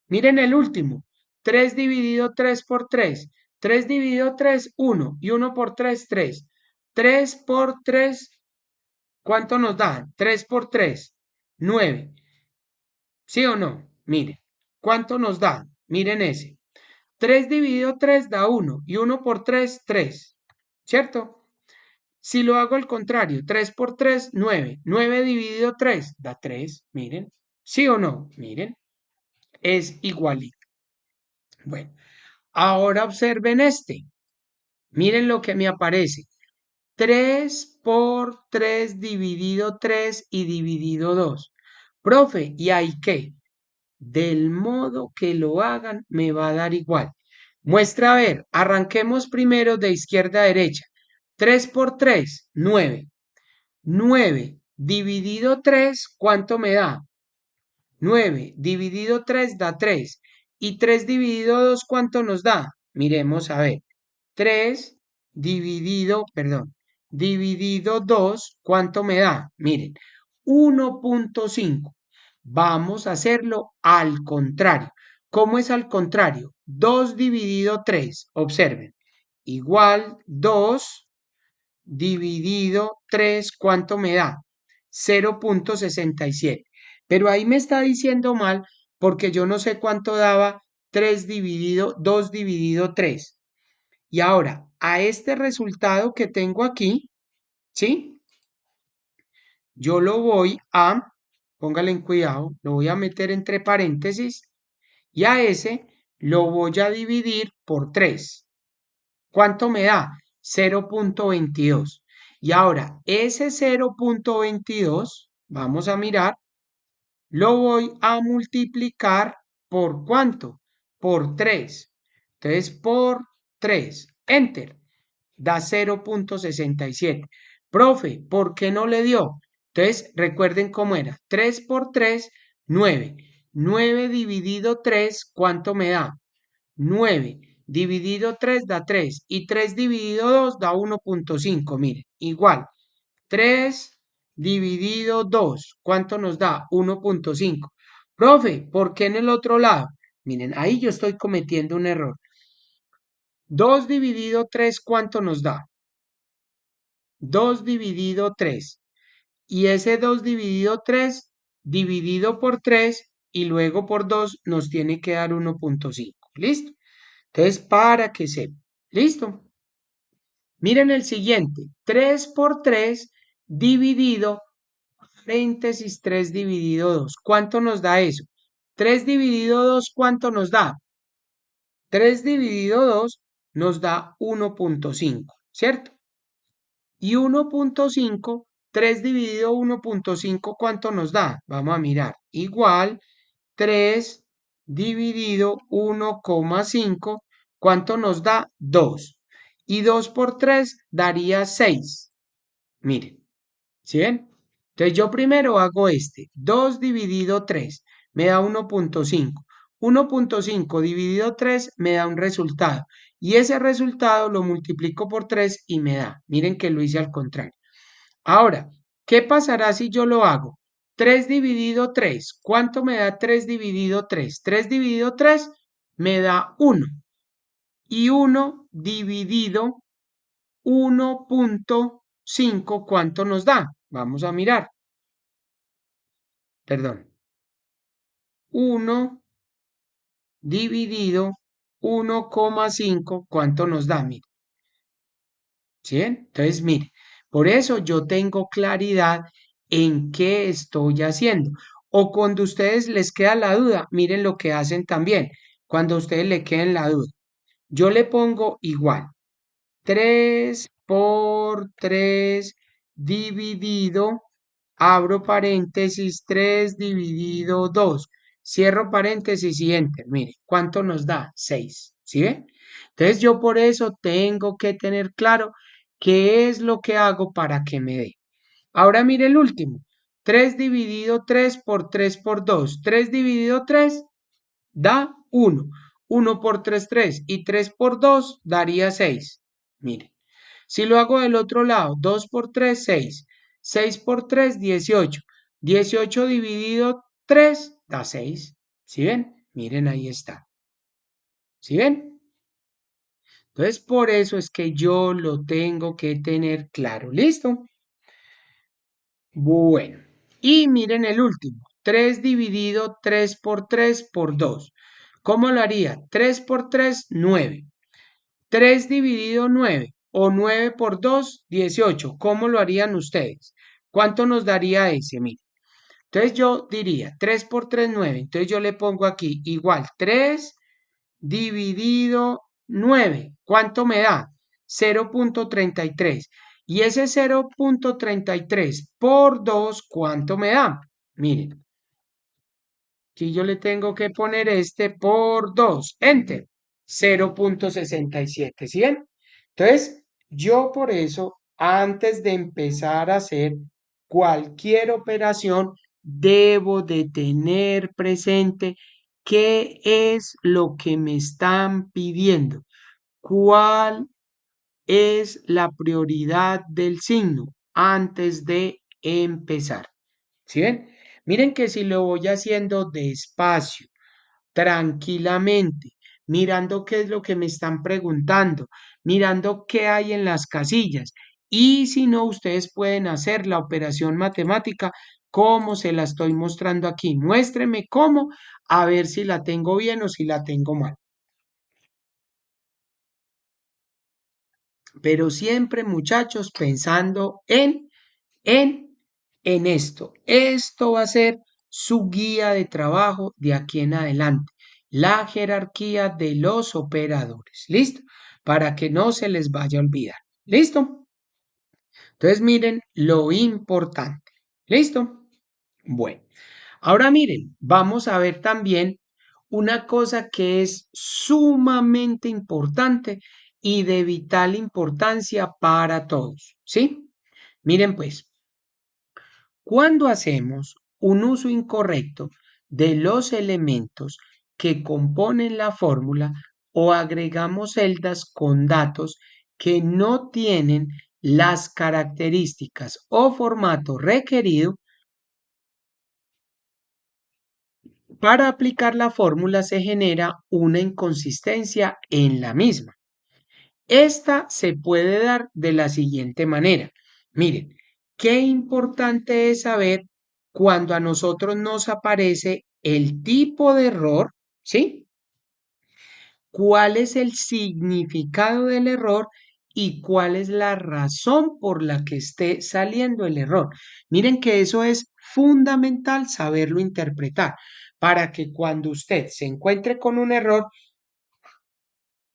Miren el último. 3 dividido 3 por 3. 3 dividido 3, 1. Y 1 por 3, 3. 3 por 3, ¿cuánto nos da? 3 por 3, 9. ¿Sí o no? Miren. ¿Cuánto nos da? Miren ese. 3 dividido 3 da 1 y 1 por 3, 3. ¿Cierto? Si lo hago al contrario, 3 por 3, 9. 9 dividido 3 da 3. Miren. ¿Sí o no? Miren. Es igualito. Bueno, ahora observen este. Miren lo que me aparece. 3 por 3 dividido 3 y dividido 2. Profe, ¿y hay qué? Del modo que lo hagan, me va a dar igual. Muestra a ver, arranquemos primero de izquierda a derecha. 3 por 3, 9. 9 dividido 3, ¿cuánto me da? 9 dividido 3 da 3. Y 3 dividido 2, ¿cuánto nos da? Miremos a ver. 3 dividido 2, ¿cuánto me da? Miren, 1.5. Vamos a hacerlo al contrario. ¿Cómo es al contrario? 2 dividido 3. Observen. Igual 2 dividido 3, ¿cuánto me da? 0.67. Pero ahí me está diciendo mal porque yo no sé cuánto daba 2 dividido 3. Y ahora, a este resultado que tengo aquí, ¿sí? Yo lo voy a, póngale en cuidado, lo voy a meter entre paréntesis y a ese lo voy a dividir por 3. ¿Cuánto me da? 0.22. Y ahora, ese 0.22, vamos a mirar, lo voy a multiplicar por ¿cuánto? Por 3. Entonces, por 3. Enter. Da 0.67. Profe, ¿por qué no le dio? Entonces, recuerden cómo era. 3 por 3, 9. 9 dividido 3, ¿cuánto me da? 9 dividido 3 da 3 y 3 dividido 2 da 1.5. Miren, igual. 3 dividido 2, ¿cuánto nos da? 1.5. Profe, ¿por qué en el otro lado? Miren, ahí yo estoy cometiendo un error. 2 dividido 3, ¿cuánto nos da? 2 dividido 3. Y ese 2 dividido 3, dividido por 3 y luego por 2 nos tiene que dar 1.5. ¿Listo? Entonces, para que sepa. ¿Listo? Miren el siguiente. 3 por 3 dividido, paréntesis 3 dividido 2. ¿Cuánto nos da eso? 3 dividido 2, ¿cuánto nos da? 3 dividido 2 nos da 1.5, ¿cierto? Y 1.5, 3 dividido 1.5, ¿cuánto nos da? Vamos a mirar. Igual 3 dividido 1,5, ¿cuánto nos da? 2. Y 2 por 3 daría 6. Miren, ¿sí ven? Entonces yo primero hago este. 2 dividido 3 me da 1.5. 1.5 dividido 3 me da un resultado. Y ese resultado lo multiplico por 3 y me da. Miren que lo hice al contrario. Ahora, ¿qué pasará si yo lo hago? 3 dividido 3. ¿Cuánto me da 3 dividido 3? 3 dividido 3 me da 1. Y 1 dividido 1.5, ¿cuánto nos da? Vamos a mirar. Perdón. 1 dividido 1,5, ¿cuánto nos da? Mire. ¿Sí? Entonces, mire, por eso yo tengo claridad en qué estoy haciendo. O cuando a ustedes les queda la duda, miren lo que hacen también. Cuando a ustedes le queden la duda, yo le pongo igual. 3 por 3 dividido, abro paréntesis, 3 dividido 2, cierro paréntesis y enter. Mire, ¿cuánto nos da? 6. ¿Sí ve? Entonces yo por eso tengo que tener claro qué es lo que hago para que me dé. Ahora mire el último. 3 dividido 3 por 3 por 2. 3 dividido 3 da 1. 1 por 3, 3. Y 3 por 2 daría 6. Mire. Si lo hago del otro lado, 2 por 3, 6. 6 por 3, 18. 18 dividido 3 da 6. ¿Sí ven? Miren, ahí está. ¿Sí ven? Entonces, por eso es que yo lo tengo que tener claro. ¿Listo? Bueno. Y miren el último. 3 dividido 3 por 3 por 2. ¿Cómo lo haría? 3 por 3, 9. 3 dividido 9 o 9 por 2, 18. ¿Cómo lo harían ustedes? ¿Cuánto nos daría ese? Mire. Entonces yo diría 3 por 3, 9. Entonces yo le pongo aquí igual 3 dividido 9. ¿Cuánto me da? 0.33. Y ese 0.33 por 2, ¿cuánto me da? Miren. Aquí yo le tengo que poner este por 2. Enter. 0,67. ¿Sí ven? Entonces, yo por eso, antes de empezar a hacer cualquier operación, debo de tener presente qué es lo que me están pidiendo, cuál es la prioridad del signo antes de empezar. ¿Sí ven? Miren que si lo voy haciendo despacio, tranquilamente, mirando qué es lo que me están preguntando, mirando qué hay en las casillas. Y si no, ustedes pueden hacer la operación matemática como se la estoy mostrando aquí. Muéstreme cómo, a ver si la tengo bien o si la tengo mal. Pero siempre, muchachos, pensando en, en esto. Esto va a ser su guía de trabajo de aquí en adelante. La jerarquía de los operadores. ¿Listo? Para que no se les vaya a olvidar. ¿Listo? Entonces miren lo importante. ¿Listo? Bueno, ahora miren, vamos a ver también una cosa que es sumamente importante y de vital importancia para todos. ¿Sí? Miren pues. Cuando hacemos un uso incorrecto de los elementos que componen la fórmula o agregamos celdas con datos que no tienen las características o formato requerido para aplicar la fórmula se genera una inconsistencia en la misma. Esta se puede dar de la siguiente manera. Miren, qué importante es saber cuando a nosotros nos aparece el tipo de error, ¿sí? ¿Cuál es el significado del error y cuál es la razón por la que esté saliendo el error? Miren que eso es fundamental saberlo interpretar para que cuando usted se encuentre con un error,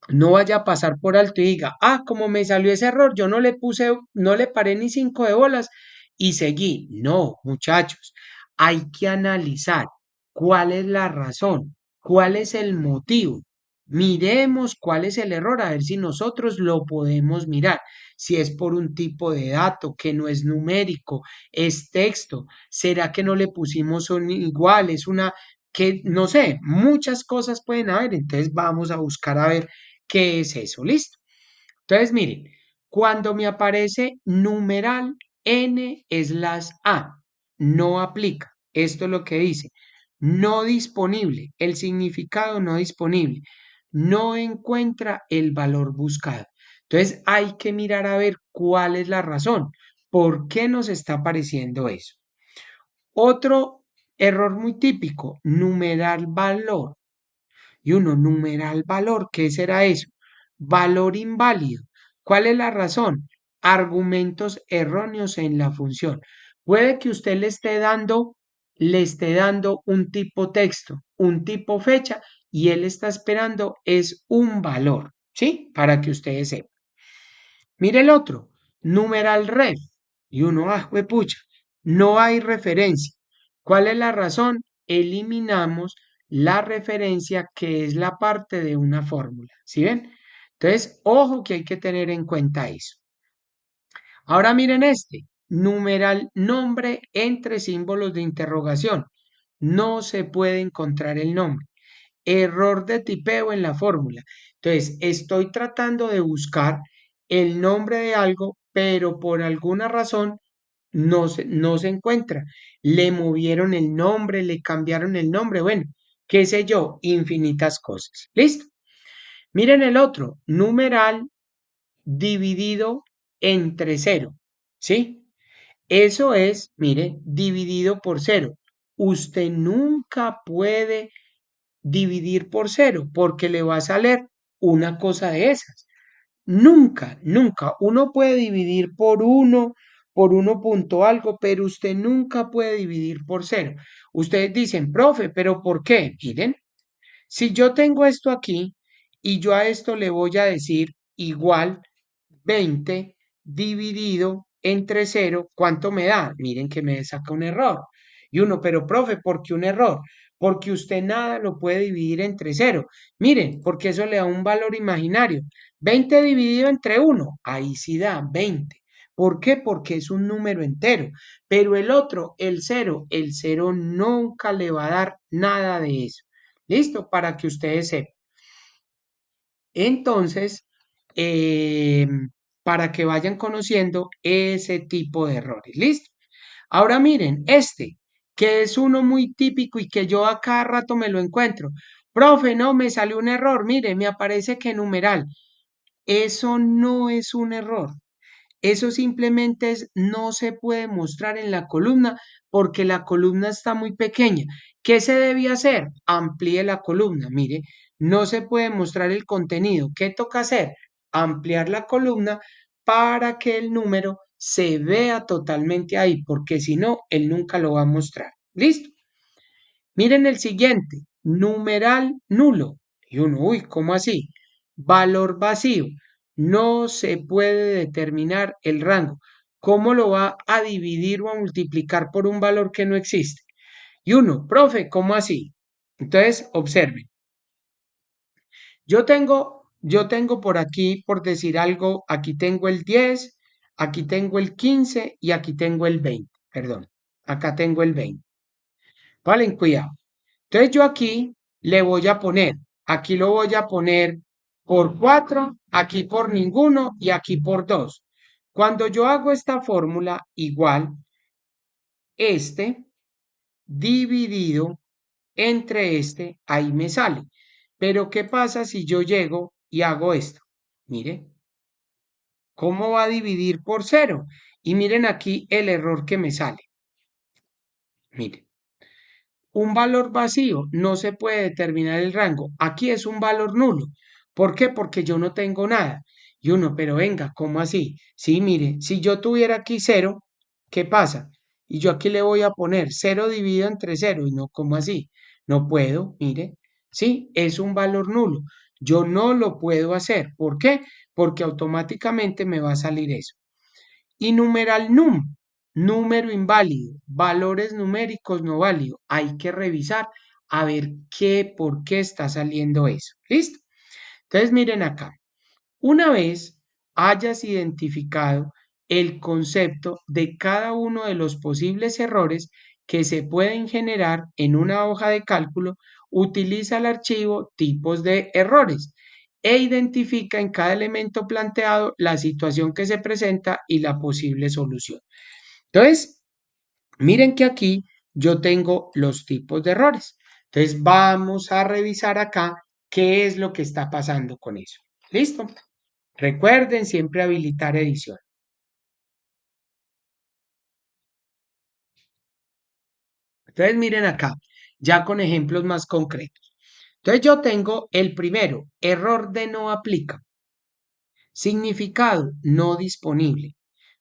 no vaya a pasar por alto y diga, ah, como me salió ese error, yo no le puse, no le paré ni 5 de bolas y seguí. No, muchachos, hay que analizar cuál es la razón, cuál es el motivo. Miremos cuál es el error, a ver si nosotros lo podemos mirar. Si es por un tipo de dato que no es numérico, es texto, ¿será que no le pusimos un igual? Es una que no sé, muchas cosas pueden haber. Entonces vamos a buscar a ver ¿qué es eso? ¿Listo? Entonces, miren, cuando me aparece numeral n/a, no aplica. Esto es lo que dice. No disponible. El significado no disponible. No encuentra el valor buscado. Entonces, hay que mirar a ver cuál es la razón. ¿Por qué nos está apareciendo eso? Otro error muy típico, numeral valor y uno, numeral valor, ¿qué será eso? Valor inválido. ¿Cuál es la razón? Argumentos erróneos en la función. Puede que usted le esté dando un tipo texto, un tipo fecha, y él está esperando es un valor, ¿sí? Para que ustedes sepan. Mire el otro, numeral ref. Y uno, pucha, no hay referencia. ¿Cuál es la razón? Eliminamos la referencia que es la parte de una fórmula. ¿Sí ven? Entonces, ojo que hay que tener en cuenta eso. Ahora miren este, numeral nombre entre símbolos de interrogación. No se puede encontrar el nombre. Error de tipeo en la fórmula. Entonces, estoy tratando de buscar el nombre de algo, pero por alguna razón no se encuentra. Le movieron el nombre, le cambiaron el nombre, bueno, qué sé yo, infinitas cosas. ¿Listo? Miren el otro, numeral dividido entre cero. ¿Sí? Eso es, mire, dividido por cero. Usted nunca puede dividir por cero, porque le va a salir una cosa de esas. Nunca, nunca. Uno puede dividir por uno punto algo, pero usted nunca puede dividir por cero. Ustedes dicen, profe, pero ¿por qué? Miren, si yo tengo esto aquí y yo a esto le voy a decir igual 20 dividido entre cero, ¿cuánto me da? Miren que me saca un error. Y uno, pero profe, ¿por qué un error? Porque usted nada lo puede dividir entre cero. Miren, porque eso le da un valor imaginario. 20 dividido entre uno, ahí sí da 20. ¿Por qué? Porque es un número entero. Pero el cero nunca le va a dar nada de eso. ¿Listo? Para que ustedes sepan. Entonces, eh, para que vayan conociendo ese tipo de errores. ¿Listo? Ahora miren, que es uno muy típico y que yo a cada rato me lo encuentro. Profe, no, me salió un error. Mire, me aparece que numeral. Eso no es un error. Eso simplemente no se puede mostrar en la columna porque la columna está muy pequeña. ¿Qué se debe hacer? Amplíe la columna. Mire, no se puede mostrar el contenido. ¿Qué toca hacer? Ampliar la columna para que el número se vea totalmente ahí, porque si no, él nunca lo va a mostrar. ¿Listo? Miren el siguiente, numeral nulo. Y uno, uy, ¿cómo así? Valor vacío. No se puede determinar el rango. ¿Cómo lo va a dividir o a multiplicar por un valor que no existe? Y uno, profe, ¿cómo así? Entonces, observen. Yo tengo por aquí, por decir algo, aquí tengo el 10, aquí tengo el 15 y aquí tengo el 20. Perdón, acá tengo el 20. Valen, cuidado. Entonces yo aquí le voy a poner, aquí lo voy a poner por 4, aquí por ninguno y aquí por 2. Cuando yo hago esta fórmula igual, este dividido entre este, ahí me sale. Pero ¿qué pasa si yo llego y hago esto? Mire, ¿cómo va a dividir por cero? Y miren aquí el error que me sale. Mire. Un valor vacío no se puede determinar el rango. Aquí es un valor nulo. ¿Por qué? Porque yo no tengo nada. Y uno, pero venga, ¿cómo así? Sí, mire, si yo tuviera aquí cero, ¿qué pasa? Y yo aquí le voy a poner cero dividido entre cero. Y no, ¿cómo así? No puedo, mire. Sí, es un valor nulo. Yo no lo puedo hacer. ¿Por qué? Porque automáticamente me va a salir eso. Y numeral num, número inválido, valores numéricos no válidos. Hay que revisar a ver por qué está saliendo eso. ¿Listo? Entonces miren acá. Una vez hayas identificado el concepto de cada uno de los posibles errores que se pueden generar en una hoja de cálculo, utiliza el archivo tipos de errores e identifica en cada elemento planteado la situación que se presenta y la posible solución. Entonces, miren que aquí yo tengo los tipos de errores. Entonces, vamos a revisar acá qué es lo que está pasando con eso. ¿Listo? Recuerden siempre habilitar edición. Entonces, miren acá, ya con ejemplos más concretos. Entonces, yo tengo el primero, error de no aplica. Significado no disponible.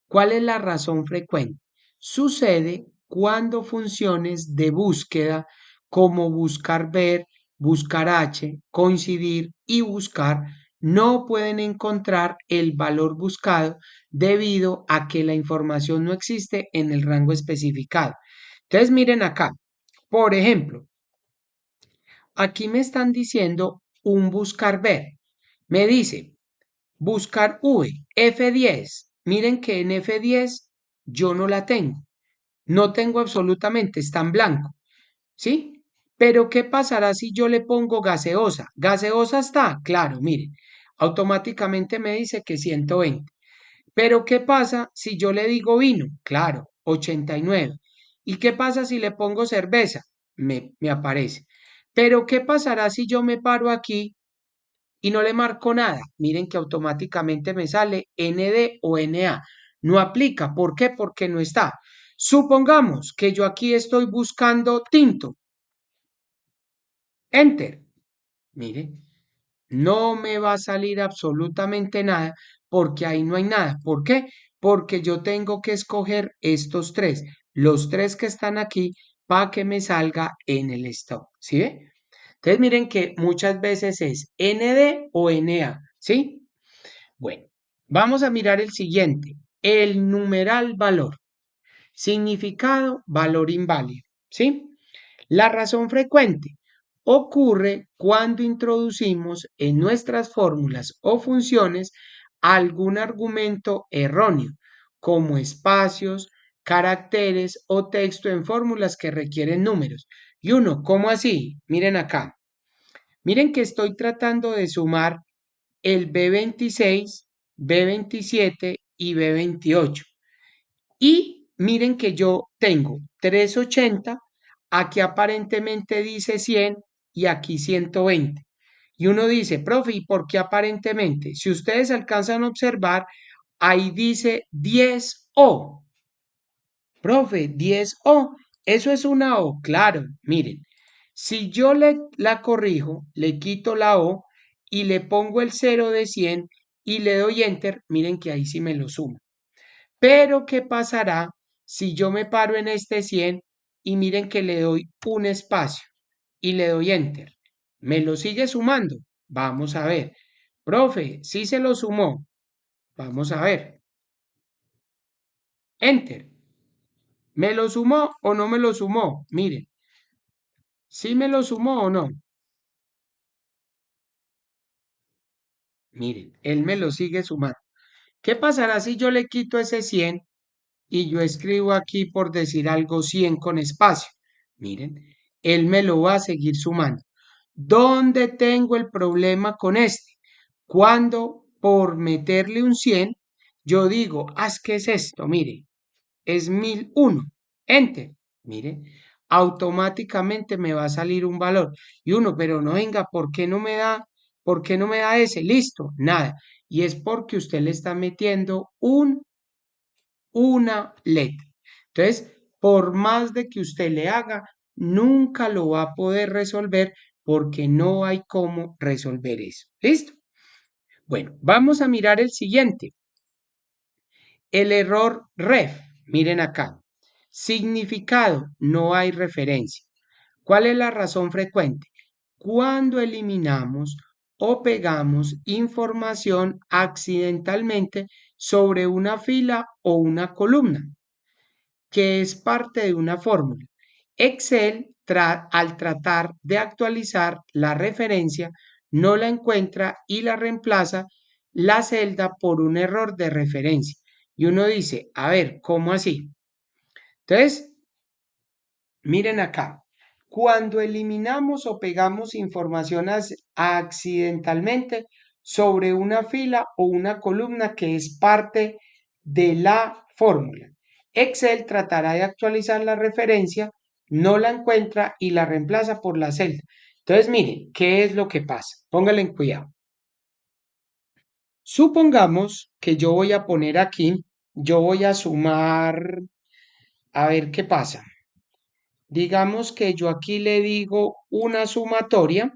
¿Cuál es la razón frecuente? Sucede cuando funciones de búsqueda como buscar ver, buscar H, coincidir y buscar no pueden encontrar el valor buscado debido a que la información no existe en el rango especificado. Entonces miren acá, por ejemplo, aquí me están diciendo un buscar ver. Me dice buscar V, F10. Miren que en F10 yo no la tengo. No tengo absolutamente, está en blanco. ¿Sí? Pero ¿qué pasará si yo le pongo gaseosa? Gaseosa está, claro, miren. Automáticamente me dice que 120. Pero ¿qué pasa si yo le digo vino? Claro, 89. ¿Y qué pasa si le pongo cerveza? Me aparece. Pero ¿qué pasará si yo me paro aquí y no le marco nada? Miren que automáticamente me sale ND o NA. No aplica. ¿Por qué? Porque no está. Supongamos que yo aquí estoy buscando tinto. Enter. Mire, no me va a salir absolutamente nada porque ahí no hay nada. ¿Por qué? Porque yo tengo que escoger estos tres, los tres que están aquí, para que me salga en el stop. ¿Sí ve? Entonces miren que muchas veces es ND o NA. ¿Sí? Bueno, vamos a mirar el siguiente. El numeral valor. Significado, valor inválido. ¿sí? La razón frecuente ocurre cuando introducimos en nuestras fórmulas o funciones algún argumento erróneo, como espacios, caracteres o texto en fórmulas que requieren números. Y uno, ¿cómo así? Miren acá. Miren que estoy tratando de sumar el B26, B27 y B28. Y miren que yo tengo 380, aquí aparentemente dice 100 y aquí 120. Y uno dice, profe, ¿y por qué aparentemente? Si ustedes alcanzan a observar, ahí dice 10O. Profe, 10O, eso es una O, claro, miren. Si yo la corrijo, le quito la O y le pongo el 0 de 100 y le doy enter, miren que ahí sí me lo suma. Pero, ¿qué pasará si yo me paro en este 100 y miren que le doy un espacio y le doy enter? ¿Me lo sigue sumando? Vamos a ver. Profe, sí se lo sumó. Vamos a ver. Enter. ¿Me lo sumó o no me lo sumó? Miren, ¿sí me lo sumó o no? Miren, él me lo sigue sumando. ¿Qué pasará si yo le quito ese 100 y yo escribo aquí por decir algo 100 con espacio? Miren, él me lo va a seguir sumando. ¿Dónde tengo el problema con este? Cuando por meterle un 100, yo digo, ¿qué es esto? Mire, es 1001. Enter. Mire, automáticamente me va a salir un valor. Y uno, pero no venga, ¿por qué no me da? ¿Por qué no me da ese? Listo, nada. Y es porque usted le está metiendo una letra. Entonces, por más de que usted le haga, nunca lo va a poder resolver porque no hay cómo resolver eso. ¿Listo? Bueno, vamos a mirar el siguiente. El error ref. Miren acá. Significado. No hay referencia. ¿Cuál es la razón frecuente? Cuando eliminamos o pegamos información accidentalmente sobre una fila o una columna que es parte de una fórmula. Excel, al tratar de actualizar la referencia, no la encuentra y la reemplaza la celda por un error de referencia. Y uno dice, a ver, ¿cómo así? Entonces, miren acá. Cuando eliminamos o pegamos información accidentalmente sobre una fila o una columna que es parte de la fórmula, Excel tratará de actualizar la referencia, no la encuentra y la reemplaza por la celda. Entonces, miren, ¿qué es lo que pasa? Pónganle en cuidado. Supongamos que yo voy a poner aquí, yo voy a sumar, a ver qué pasa. Digamos que yo aquí le digo una sumatoria,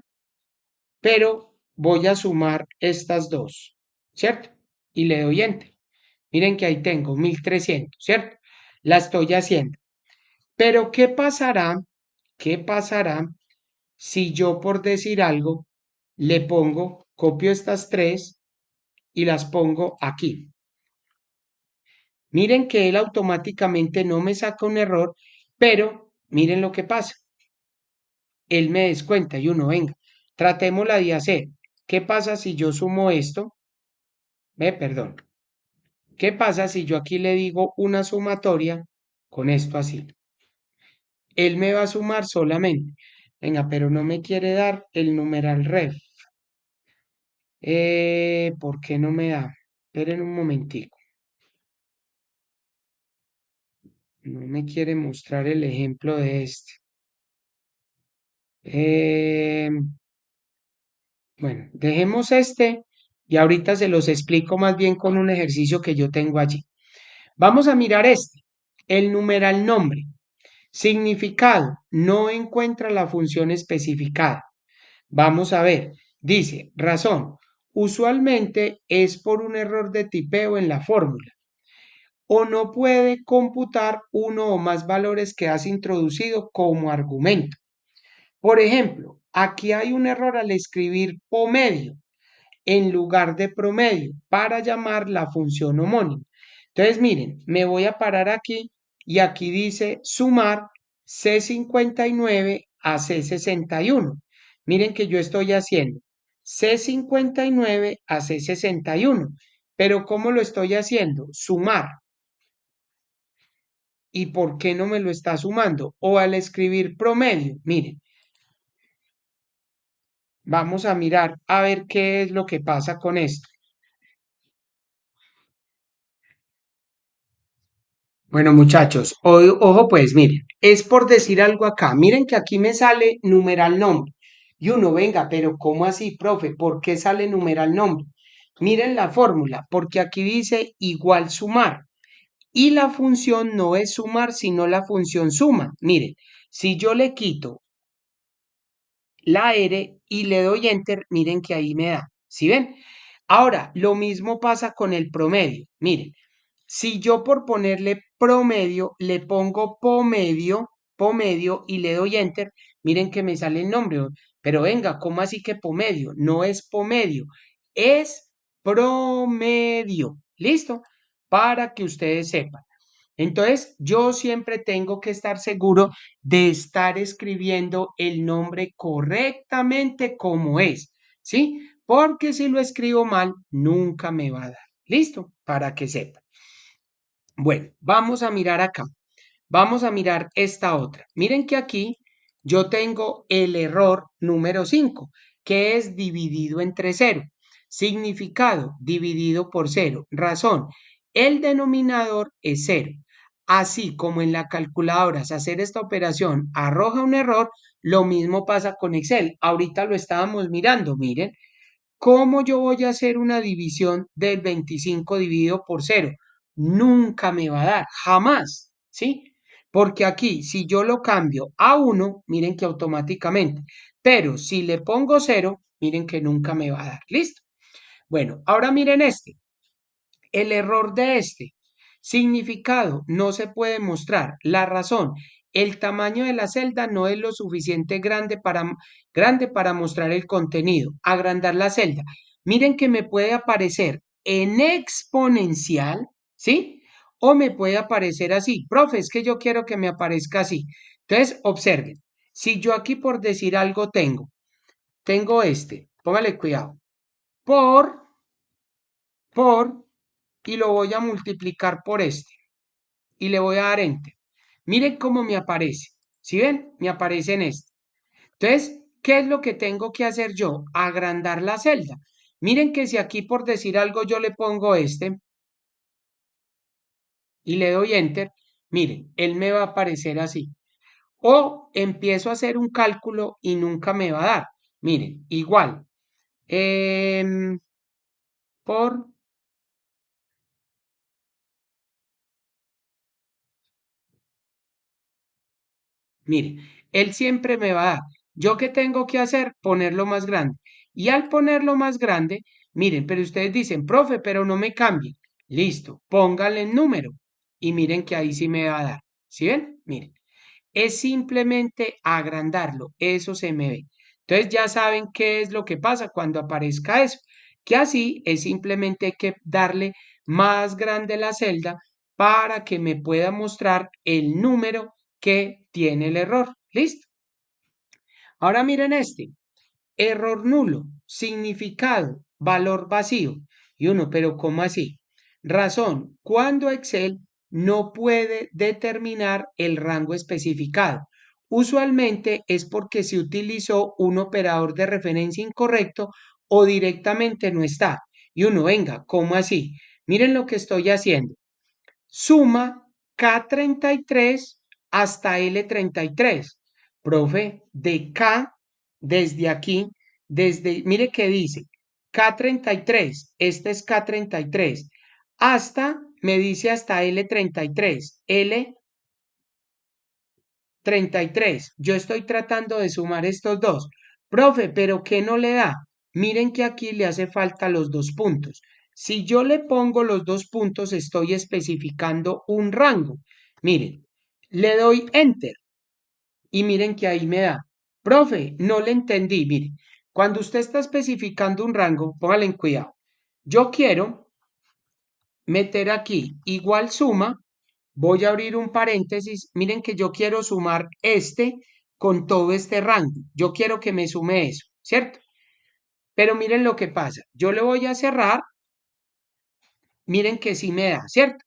pero voy a sumar estas dos, ¿cierto? Y le doy enter. Miren que ahí tengo 1300, ¿cierto? La estoy haciendo. Pero ¿qué pasará? ¿Qué pasará si yo, por decir algo, le pongo, copio estas tres y las pongo aquí? Miren que él automáticamente no me saca un error, pero miren lo que pasa. Él me descuenta y uno, venga, tratémosla de hacer. ¿Qué pasa si yo sumo esto? Perdón. ¿Qué pasa si yo aquí le digo una sumatoria con esto así? Él me va a sumar solamente. Venga, pero no me quiere dar el numeral ref. ¿Por qué no me da? Esperen un momentico. No me quiere mostrar el ejemplo de este. Eh, bueno, dejemos este y ahorita se los explico más bien con un ejercicio que yo tengo allí. Vamos a mirar este, el numeral nombre. Significado, no encuentra la función especificada. Vamos a ver, dice, razón, usualmente es por un error de tipeo en la fórmula o no puede computar uno o más valores que has introducido como argumento. Por ejemplo, aquí hay un error al escribir promedio en lugar de promedio para llamar la función homónima. Entonces, miren, me voy a parar aquí y aquí dice sumar C59 a C61. Miren que yo estoy haciendo C59 a C61, pero ¿cómo lo estoy haciendo? Sumar. ¿Y por qué no me lo está sumando? O al escribir promedio, miren, vamos a mirar a ver qué es lo que pasa con esto. Bueno, muchachos, ojo pues, miren, es por decir algo acá. Miren que aquí me sale numeral nombre. Y uno, venga, pero ¿cómo así, profe? ¿Por qué sale numeral nombre? Miren la fórmula, porque aquí dice igual sumar. Y la función no es sumar, sino la función suma. Miren, si yo le quito la R y le doy enter, miren que ahí me da. ¿Sí ven? Ahora, lo mismo pasa con el promedio. Miren, si yo por ponerle promedio le pongo pomedio y le doy enter, miren que me sale el nombre. Pero venga, ¿cómo así que pomedio? No es pomedio, es promedio. ¿Listo? Para que ustedes sepan. Entonces, yo siempre tengo que estar seguro de estar escribiendo el nombre correctamente como es, ¿sí? Porque si lo escribo mal, nunca me va a dar. ¿Listo? Para que sepan. Bueno, vamos a mirar acá. Vamos a mirar esta otra. Miren que aquí yo tengo el error número 5, que es dividido entre cero. Significado, dividido por cero. Razón, el denominador es cero. Así como en la calculadora hacer esta operación arroja un error, lo mismo pasa con Excel. Ahorita lo estábamos mirando, miren. ¿Cómo yo voy a hacer una división del 25 dividido por cero? Nunca me va a dar, jamás, ¿sí? Porque aquí, si yo lo cambio a uno, miren que automáticamente, pero si le pongo cero, miren que nunca me va a dar. ¿Listo? Bueno, ahora miren este. El error de este significado no se puede mostrar. La razón, el tamaño de la celda no es lo suficiente grande para mostrar el contenido. Agrandar la celda. Miren que me puede aparecer en exponencial, ¿sí? O me puede aparecer así. Profe, es que yo quiero que me aparezca así. Entonces, observen. Si yo aquí por decir algo tengo este, póngale cuidado, por, por, y lo voy a multiplicar por este y le voy a dar enter. Miren cómo me aparece. ¿Sí ven? Me aparece en este. Entonces, ¿qué es lo que tengo que hacer yo? Agrandar la celda. Miren que si aquí por decir algo yo le pongo este y le doy enter, miren, él me va a aparecer así. O empiezo a hacer un cálculo y nunca me va a dar. Miren, igual. em, por Mire, él siempre me va a dar. ¿Yo qué tengo que hacer? Ponerlo más grande. Y al ponerlo más grande, miren, pero ustedes dicen, profe, pero no me cambie. Listo, póngale el número. Y miren que ahí sí me va a dar. ¿Sí ven? Miren, es simplemente agrandarlo. Eso se me ve. Entonces ya saben qué es lo que pasa cuando aparezca eso. Que así es simplemente hay que darle más grande la celda para que me pueda mostrar el número que tiene el error. ¿Listo? Ahora miren este. Error nulo. Significado. Valor vacío. Y uno, pero ¿cómo así? Razón. Cuando Excel no puede determinar el rango especificado. Usualmente es porque se utilizó un operador de referencia incorrecto o directamente no está. Y uno, venga, ¿cómo así? Miren lo que estoy haciendo. Suma K33 hasta L33. Profe, de K, desde aquí, mire que dice K33, este es K33, hasta, me dice hasta L33, L33. Yo estoy tratando de sumar estos dos. Profe, pero ¿qué no le da? Miren que aquí le hace falta los dos puntos. Si yo le pongo los dos puntos, estoy especificando un rango. Miren, le doy enter y miren que ahí me da. Profe, no le entendí. Miren, cuando usted está especificando un rango, póngale en cuidado. Yo quiero meter aquí igual suma Voy a abrir un paréntesis. Miren que yo quiero sumar este con todo este rango. Yo quiero que me sume eso, ¿cierto? Pero miren lo que pasa. Yo le voy a cerrar. Miren que sí me da, ¿cierto?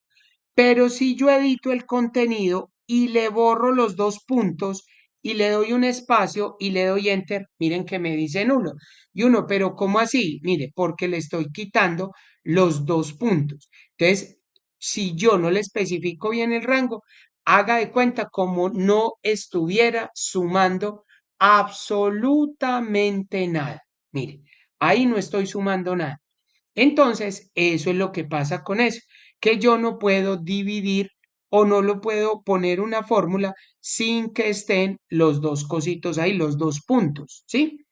Pero si yo edito el contenido y le borro los dos puntos y le doy un espacio y le doy enter, miren que me dice nulo. Y uno, pero ¿cómo así? Mire, porque le estoy quitando los dos puntos. Entonces, si yo no le especifico bien el rango, haga de cuenta como no estuviera sumando absolutamente nada. Mire, ahí no estoy sumando nada. Entonces, eso es lo que pasa con eso, que yo no puedo dividir o no lo puedo poner una fórmula sin que estén los dos cositos ahí, los dos puntos, ¿sí?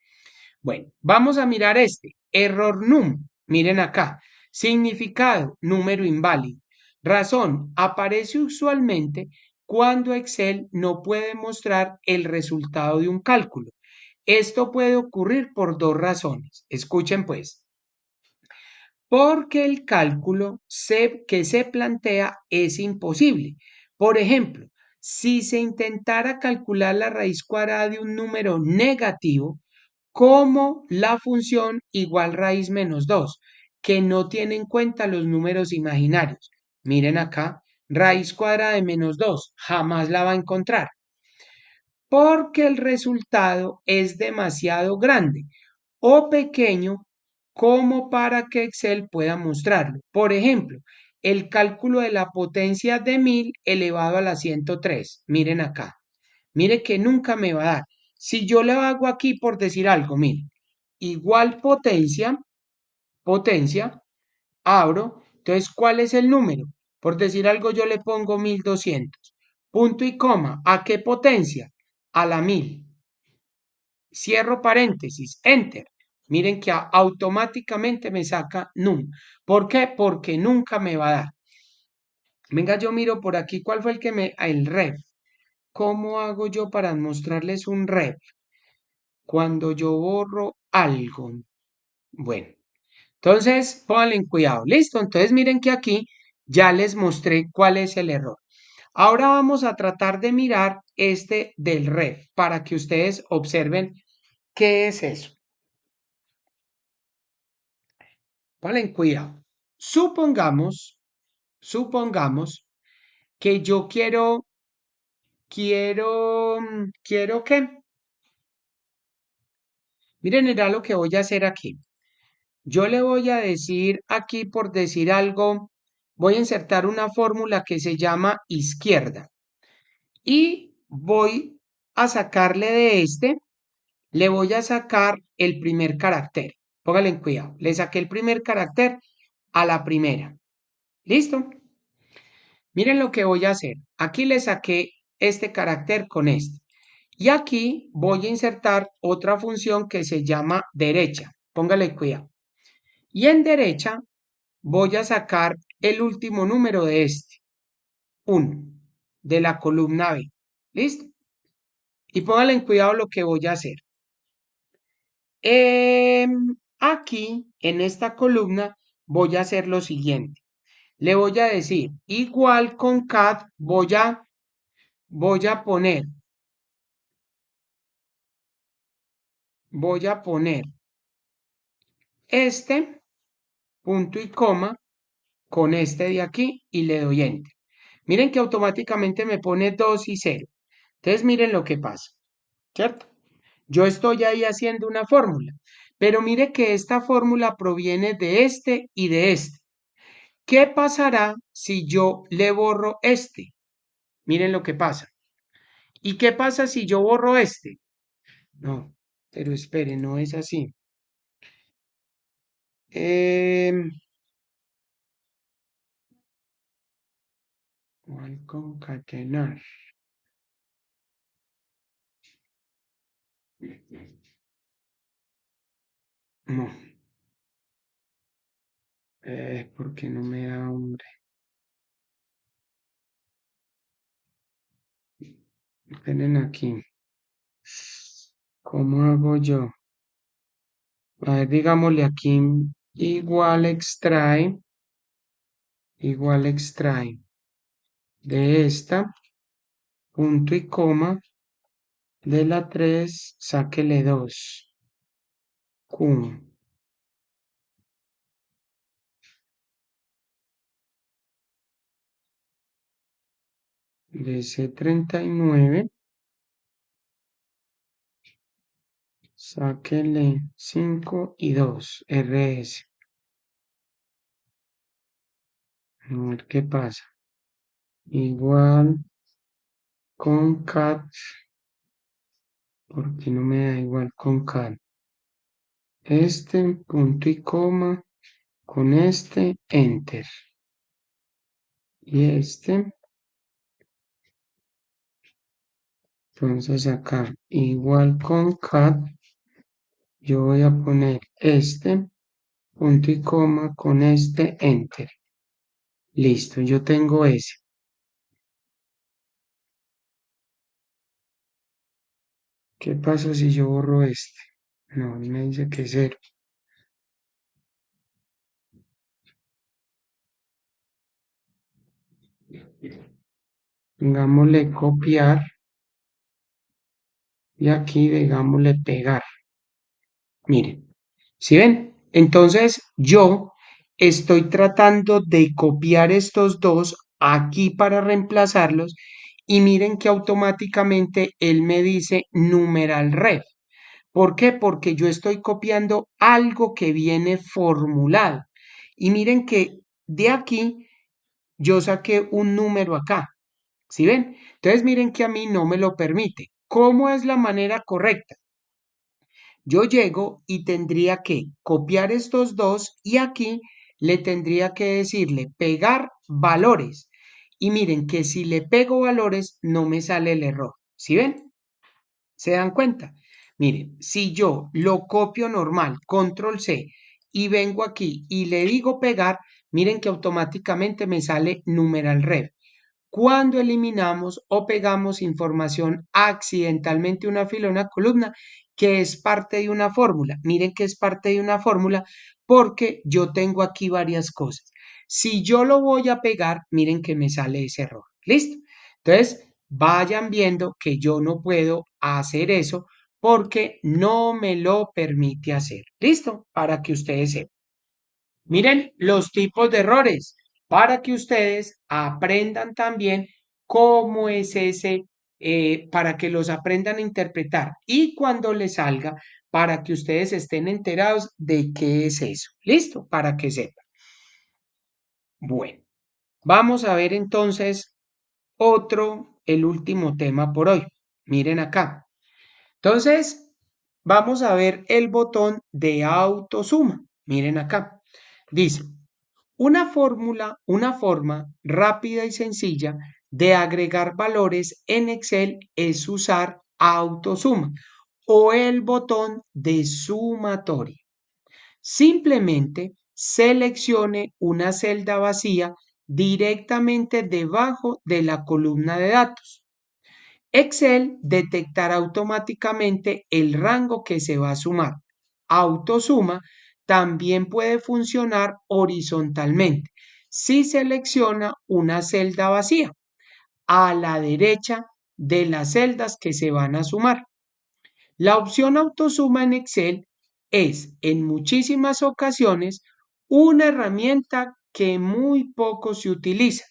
Bueno, vamos a mirar este, error num, miren acá, significado, número inválido. Razón, aparece usualmente cuando Excel no puede mostrar el resultado de un cálculo. Esto puede ocurrir por dos razones. Escuchen pues porque el cálculo que se plantea es imposible. Por ejemplo, si se intentara calcular la raíz cuadrada de un número negativo, como la función igual raíz menos 2, que no tiene en cuenta los números imaginarios. Miren acá, raíz cuadrada de menos 2, jamás la va a encontrar porque el resultado es demasiado grande o pequeño como para que Excel pueda mostrarlo. Por ejemplo, el cálculo de la potencia de 1000 elevado a la 103. Miren acá. Mire que nunca me va a dar. Si yo le hago aquí por decir algo, mire, igual potencia, abro. Entonces, ¿cuál es el número? Por decir algo, yo le pongo 1200. Punto y coma. ¿A qué potencia? A la 1000. Cierro paréntesis, enter. Miren que automáticamente me saca num. ¿Por qué? Porque nunca me va a dar. Venga, yo miro por aquí cuál fue el que me... El ref. ¿Cómo hago yo para mostrarles un ref? Cuando yo borro algo. Bueno, entonces pónganle en cuidado. Listo, entonces miren que aquí ya les mostré cuál es el error. Ahora vamos a tratar de mirar este del ref para que ustedes observen qué es eso. Ponle cuidado. Supongamos que yo quiero que, miren, era lo que voy a hacer aquí. Yo le voy a decir aquí, por decir algo, voy a insertar una fórmula que se llama izquierda y voy a sacarle de este, le voy a sacar el primer carácter. Póngale en cuidado. Le saqué el primer carácter a la primera. ¿Listo? Miren lo que voy a hacer. Aquí le saqué este carácter con este. Y aquí voy a insertar otra función que se llama derecha. Póngale cuidado. Y en derecha voy a sacar el último número de este. 1 de la columna B. ¿Listo? Y póngale en cuidado lo que voy a hacer. Aquí, en esta columna, voy a hacer lo siguiente. Le voy a decir, igual con cat, voy a poner este punto y coma con este de aquí y le doy enter. Miren que automáticamente me pone 2 y 0. Entonces miren lo que pasa, ¿cierto? Yo estoy ahí haciendo una fórmula, pero mire que esta fórmula proviene de este y de este. ¿Qué pasará si yo le borro este? Miren lo que pasa. ¿Y qué pasa si yo borro este? No, pero espere, no es así. ¿Cuál concatenar? No, ¿por qué no me da, hombre? Esperen aquí. ¿Cómo hago yo? A ver, digámosle aquí igual extrae. de esta, punto y coma, de la 3 sáquele 2. Q de C39, sáquele 5 y 2, RS. A ver qué pasa. Igual con cat, porque no me da igual con cat. Este, punto y coma, con este, enter. Y este, entonces acá, igual con cat, yo voy a poner este, punto y coma, con este, enter. Listo, yo tengo ese. ¿Qué pasa si yo borro este? No, me dice que cero. Pongámosle copiar y aquí digámosle pegar. Miren, ¿sí ven? Entonces yo estoy tratando de copiar estos dos aquí para reemplazarlos y miren que automáticamente él me dice numeral ref. ¿Por qué? Porque yo estoy copiando algo que viene formulado. Y miren que de aquí yo saqué un número acá. ¿Sí ven? Entonces miren que a mí no me lo permite. ¿Cómo es la manera correcta? Yo llego y tendría que copiar estos dos y aquí le tendría que decirle pegar valores. Y miren que si le pego valores no me sale el error. ¿Sí ven? ¿Se dan cuenta? Miren, si yo lo copio normal, control C, y vengo aquí y le digo pegar, miren que automáticamente me sale numeral ref cuando eliminamos o pegamos información accidentalmente una fila o una columna que es parte de una fórmula. Miren que es parte de una fórmula porque yo tengo aquí varias cosas. Si yo lo voy a pegar, miren que me sale ese error. ¿Listo? Entonces, vayan viendo que yo no puedo hacer eso porque no me lo permite hacer. ¿Listo? Para que ustedes sepan. Miren los tipos de errores para que ustedes aprendan también cómo es ese, para que los aprendan a interpretar y cuando les salga, para que ustedes estén enterados de qué es eso. ¿Listo? Para que sepan. Bueno, vamos a ver entonces el último tema por hoy. Miren acá. Entonces, vamos a ver el botón de autosuma. Miren acá. Dice, una forma rápida y sencilla de agregar valores en Excel es usar autosuma o el botón de sumatoria. Simplemente seleccione una celda vacía directamente debajo de la columna de datos. Excel detectará automáticamente el rango que se va a sumar. Autosuma también puede funcionar horizontalmente si selecciona una celda vacía a la derecha de las celdas que se van a sumar. La opción autosuma en Excel es en muchísimas ocasiones una herramienta que muy poco se utiliza.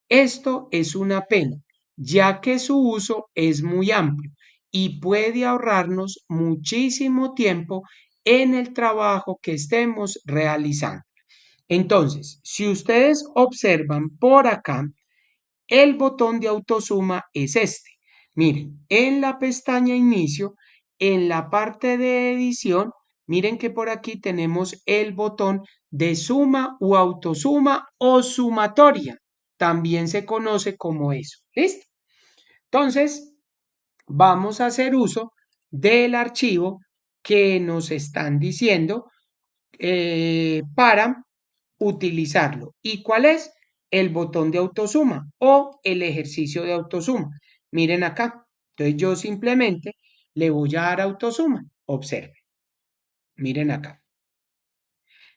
Esto es una pena, ya que su uso es muy amplio y puede ahorrarnos muchísimo tiempo en el trabajo que estemos realizando. Entonces, si ustedes observan por acá, el botón de autosuma es este. Miren, en la pestaña inicio, en la parte de edición, miren que por aquí tenemos el botón de suma o autosuma o sumatoria. También se conoce como eso. ¿Listo? Entonces, vamos a hacer uso del archivo que nos están diciendo para utilizarlo. ¿Y cuál es? El botón de autosuma o el ejercicio de autosuma. Miren acá. Entonces yo simplemente le voy a dar autosuma. Observen. Miren acá.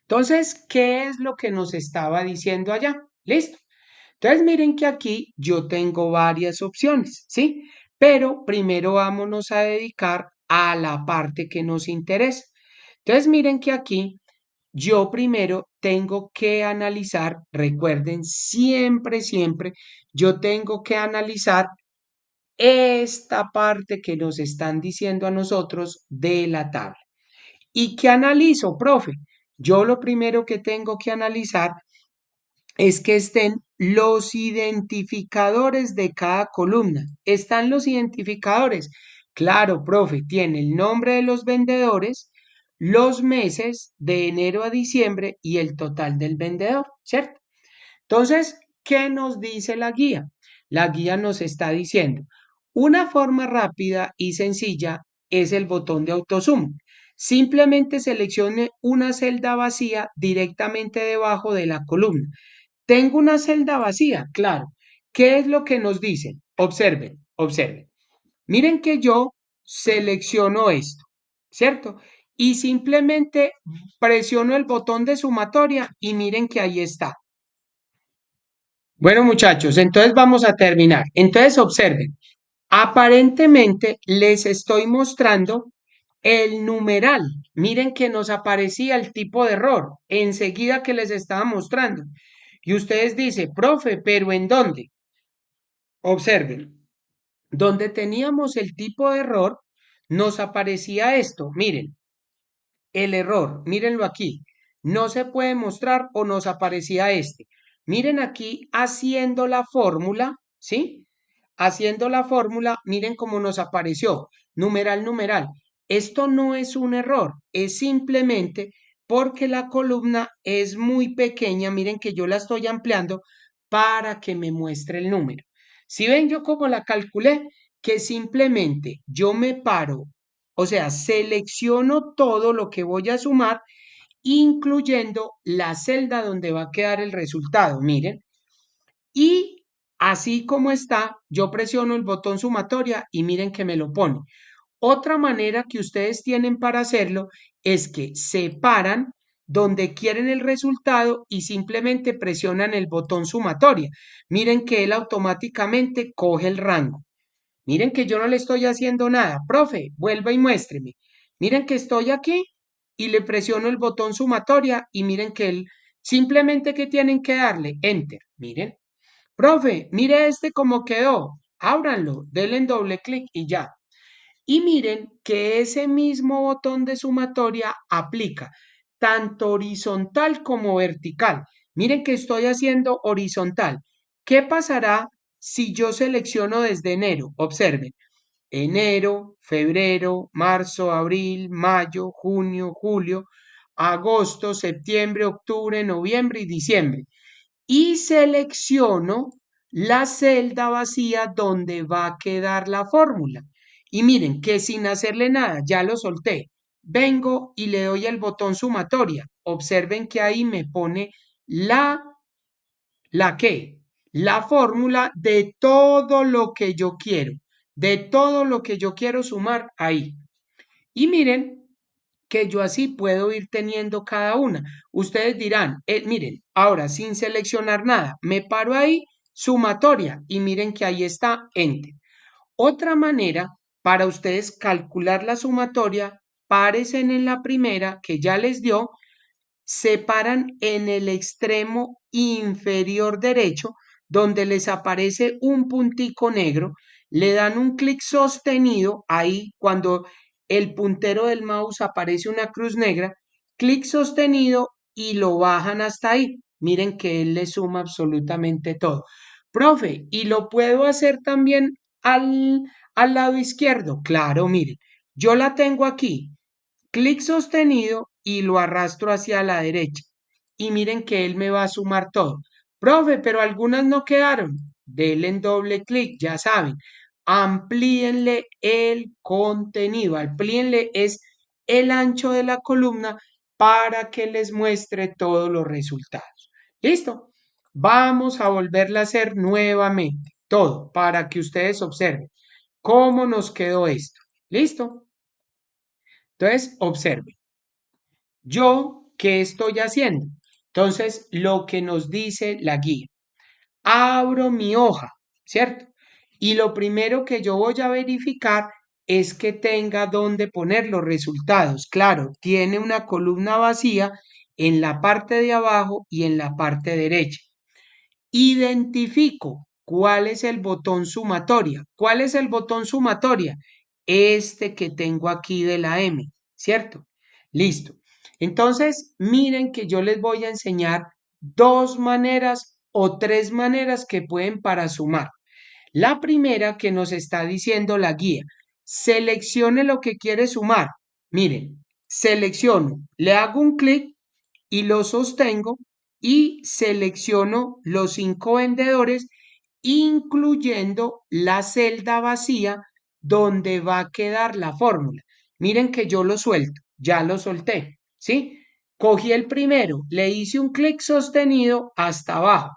Entonces, ¿qué es lo que nos estaba diciendo allá? ¿Listo? Entonces miren que aquí yo tengo varias opciones, ¿sí? Pero primero vámonos a dedicar a la parte que nos interesa. Entonces miren que aquí yo primero tengo que analizar, recuerden, siempre, yo tengo que analizar esta parte que nos están diciendo a nosotros de la tabla. ¿Y qué analizo, profe? Yo lo primero que tengo que analizar es que estén los identificadores de cada columna. ¿Están los identificadores? Claro, profe, tiene el nombre de los vendedores, los meses de enero a diciembre y el total del vendedor, ¿cierto? Entonces, ¿qué nos dice la guía? La guía nos está diciendo, una forma rápida y sencilla es el botón de autozoom. Simplemente seleccione una celda vacía directamente debajo de la columna. Tengo una celda vacía, claro. ¿Qué es lo que nos dicen? Observen. Miren que yo selecciono esto, ¿cierto? Y simplemente presiono el botón de sumatoria y miren que ahí está. Bueno, muchachos, entonces vamos a terminar. Entonces observen, aparentemente les estoy mostrando el numeral. Miren que nos aparecía el tipo de error enseguida que les estaba mostrando. Y ustedes dicen, profe, ¿pero en dónde? Observen, donde teníamos el tipo de error, nos aparecía esto. Miren, el error, mírenlo aquí, no se puede mostrar o nos aparecía este. Miren aquí haciendo la fórmula, ¿sí? Haciendo la fórmula, miren cómo nos apareció, numeral. Esto no es un error, es simplemente porque la columna es muy pequeña, miren que yo la estoy ampliando para que me muestre el número. Si ven yo como la calculé, que simplemente yo me paro, o sea, selecciono todo lo que voy a sumar, incluyendo la celda donde va a quedar el resultado, miren. Y así como está, yo presiono el botón sumatoria y miren que me lo pone. Otra manera que ustedes tienen para hacerlo es que separan donde quieren el resultado y simplemente presionan el botón sumatoria. Miren que él automáticamente coge el rango. Miren que yo no le estoy haciendo nada. Profe, vuelva y muéstreme. Miren que estoy aquí y le presiono el botón sumatoria y miren que él simplemente que tienen que darle enter. Miren. Profe, mire este cómo quedó. Ábranlo, denle en doble clic y ya. Y miren que ese mismo botón de sumatoria aplica tanto horizontal como vertical. Miren que estoy haciendo horizontal. ¿Qué pasará si yo selecciono desde enero? Observen. Enero, febrero, marzo, abril, mayo, junio, julio, agosto, septiembre, octubre, noviembre y diciembre y selecciono la celda vacía donde va a quedar la fórmula. Y miren que sin hacerle nada, ya lo solté. Vengo y le doy el botón sumatoria. Observen que ahí me pone la, ¿la qué? La fórmula de todo lo que yo quiero. De todo lo que yo quiero sumar ahí. Y miren que yo así puedo ir teniendo cada una. Ustedes dirán, miren, ahora sin seleccionar nada, me paro ahí, sumatoria, y miren que ahí está, enter. Otra manera para ustedes calcular la sumatoria, parecen en la primera que ya les dio separan en el extremo inferior derecho, donde les aparece un puntico negro, le dan un clic sostenido, ahí cuando el puntero del mouse aparece una cruz negra, clic sostenido y lo bajan hasta ahí. Miren que él le suma absolutamente todo. Profe, ¿y lo puedo hacer también al lado izquierdo? Claro, miren, yo la tengo aquí, clic sostenido y lo arrastro hacia la derecha. Y miren que él me va a sumar todo. Profe, pero algunas no quedaron. Denle en doble clic, ya saben. Amplíenle el contenido. Amplíenle es el ancho de la columna para que les muestre todos los resultados. ¿Listo? Vamos a volverla a hacer nuevamente. Todo para que ustedes observen cómo nos quedó esto. ¿Listo? Entonces, observen. Yo, ¿qué estoy haciendo? Entonces, lo que nos dice la guía. abro mi hoja, ¿cierto? Y lo primero que yo voy a verificar es que tenga donde poner los resultados. Claro, tiene una columna vacía en la parte de abajo y en la parte derecha. Identifico cuál es el botón sumatoria. ¿Cuál es el botón sumatoria? Este que tengo aquí de la M, ¿cierto? Listo. Entonces, miren que yo les voy a enseñar dos maneras o tres maneras que pueden para sumar. La primera que nos está diciendo la guía, seleccione lo que quiere sumar. Miren, selecciono, le hago un clic y lo sostengo y selecciono los 5 vendedores, incluyendo la celda vacía donde va a quedar la fórmula. Miren que yo lo suelto, ya lo solté, ¿sí? Cogí el primero, le hice un clic sostenido hasta abajo,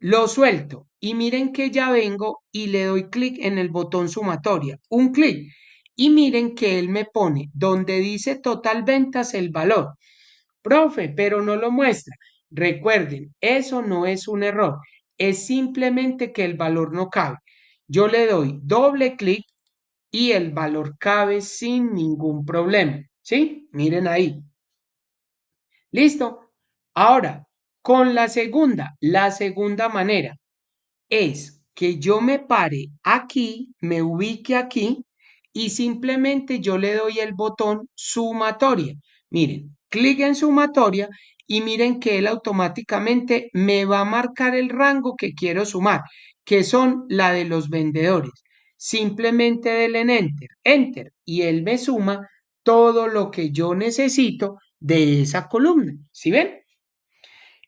lo suelto y miren que ya vengo y le doy clic en el botón sumatoria, un clic. Y miren que él me pone donde dice total ventas el valor. Profe, pero no lo muestra. Recuerden, eso no es un error, es simplemente que el valor no cabe. Yo le doy doble clic y el valor cabe sin ningún problema. ¿Sí? Miren ahí. ¿Listo? Ahora, con la segunda manera es que yo me pare aquí, me ubique aquí y simplemente yo le doy el botón sumatoria. Miren, clic en sumatoria y miren que él automáticamente me va a marcar el rango que quiero sumar, que son la de los vendedores. Simplemente denle en enter, enter y él me suma todo lo que yo necesito de esa columna. ¿Sí ven?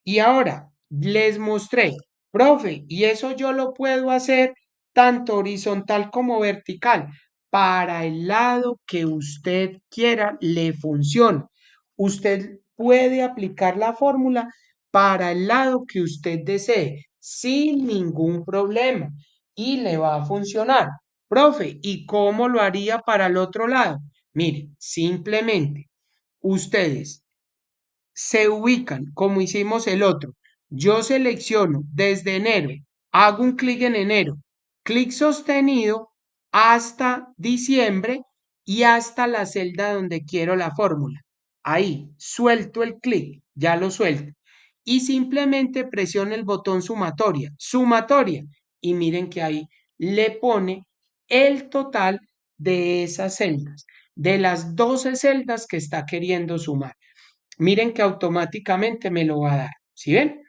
Y ahora les mostré, profe, y eso yo lo puedo hacer tanto horizontal como vertical. Para el lado que usted quiera, le funciona. Usted puede aplicar la fórmula para el lado que usted desee, sin ningún problema. Y le va a funcionar. Profe, ¿y cómo lo haría para el otro lado? Mire, simplemente ustedes se ubican como hicimos el otro. Yo selecciono desde enero, hago un clic en enero, clic sostenido hasta diciembre y hasta la celda donde quiero la fórmula. Ahí, suelto el clic, ya lo suelto. Y simplemente presiono el botón sumatoria, sumatoria. Y miren que ahí le pone el total de esas celdas, de las 12 celdas que está queriendo sumar. Miren que automáticamente me lo va a dar. ¿Sí ven?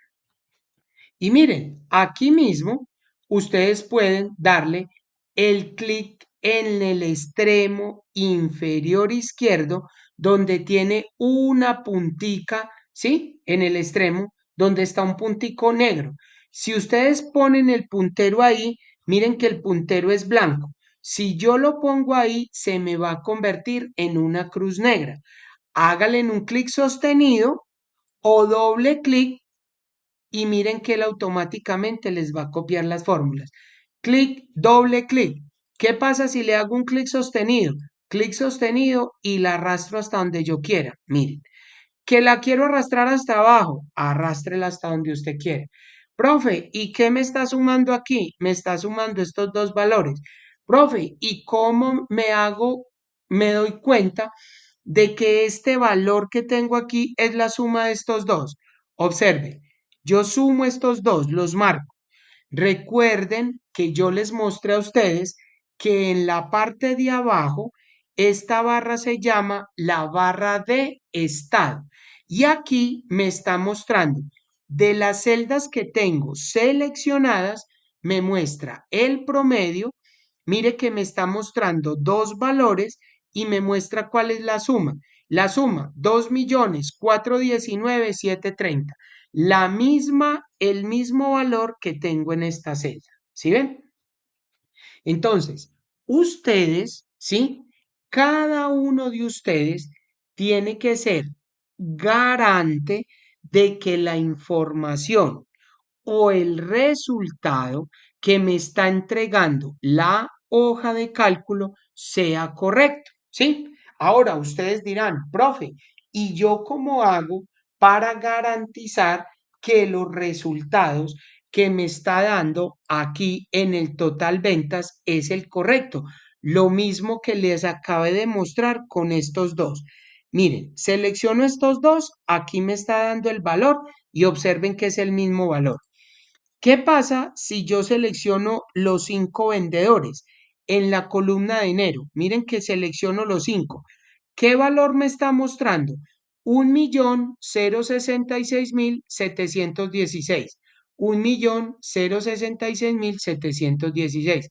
Y miren, aquí mismo ustedes pueden darle el clic en el extremo inferior izquierdo donde tiene una puntica, ¿sí? En el extremo donde está un puntico negro. Si ustedes ponen el puntero ahí, miren que el puntero es blanco. Si yo lo pongo ahí, se me va a convertir en una cruz negra. Hágale en un clic sostenido o doble clic y miren que él automáticamente les va a copiar las fórmulas. Clic, doble clic. ¿Qué pasa si le hago un clic sostenido? Clic sostenido y la arrastro hasta donde yo quiera. Miren, que la quiero arrastrar hasta abajo, arrástrela hasta donde usted quiera. Profe, ¿y qué me está sumando aquí? Me está sumando estos dos valores. Profe, ¿y cómo me doy cuenta de que este valor que tengo aquí es la suma de estos dos? Observe, yo sumo estos dos, los marco. Recuerden que yo les mostré a ustedes que en la parte de abajo esta barra se llama la barra de estado. Y aquí me está mostrando de las celdas que tengo seleccionadas, me muestra el promedio. Mire que me está mostrando dos valores y me muestra cuál es la suma. La suma, 2.419.730. La misma, el mismo valor que tengo en esta celda. ¿Sí ven? Entonces, ustedes, ¿sí? Cada uno de ustedes tiene que ser garante de que la información o el resultado que me está entregando la hoja de cálculo sea correcto, ¿sí? Ahora ustedes dirán, profe, ¿y yo cómo hago para garantizar que los resultados que me está dando aquí en el total ventas es el correcto. Lo mismo que les acabé de mostrar con estos dos. Miren, selecciono estos dos, aquí me está dando el valor y observen que es el mismo valor. ¿Qué pasa si yo selecciono los 5 vendedores en la columna de enero? Miren que selecciono los 5. ¿Qué valor me está mostrando? 1.066.716. 1.066.716.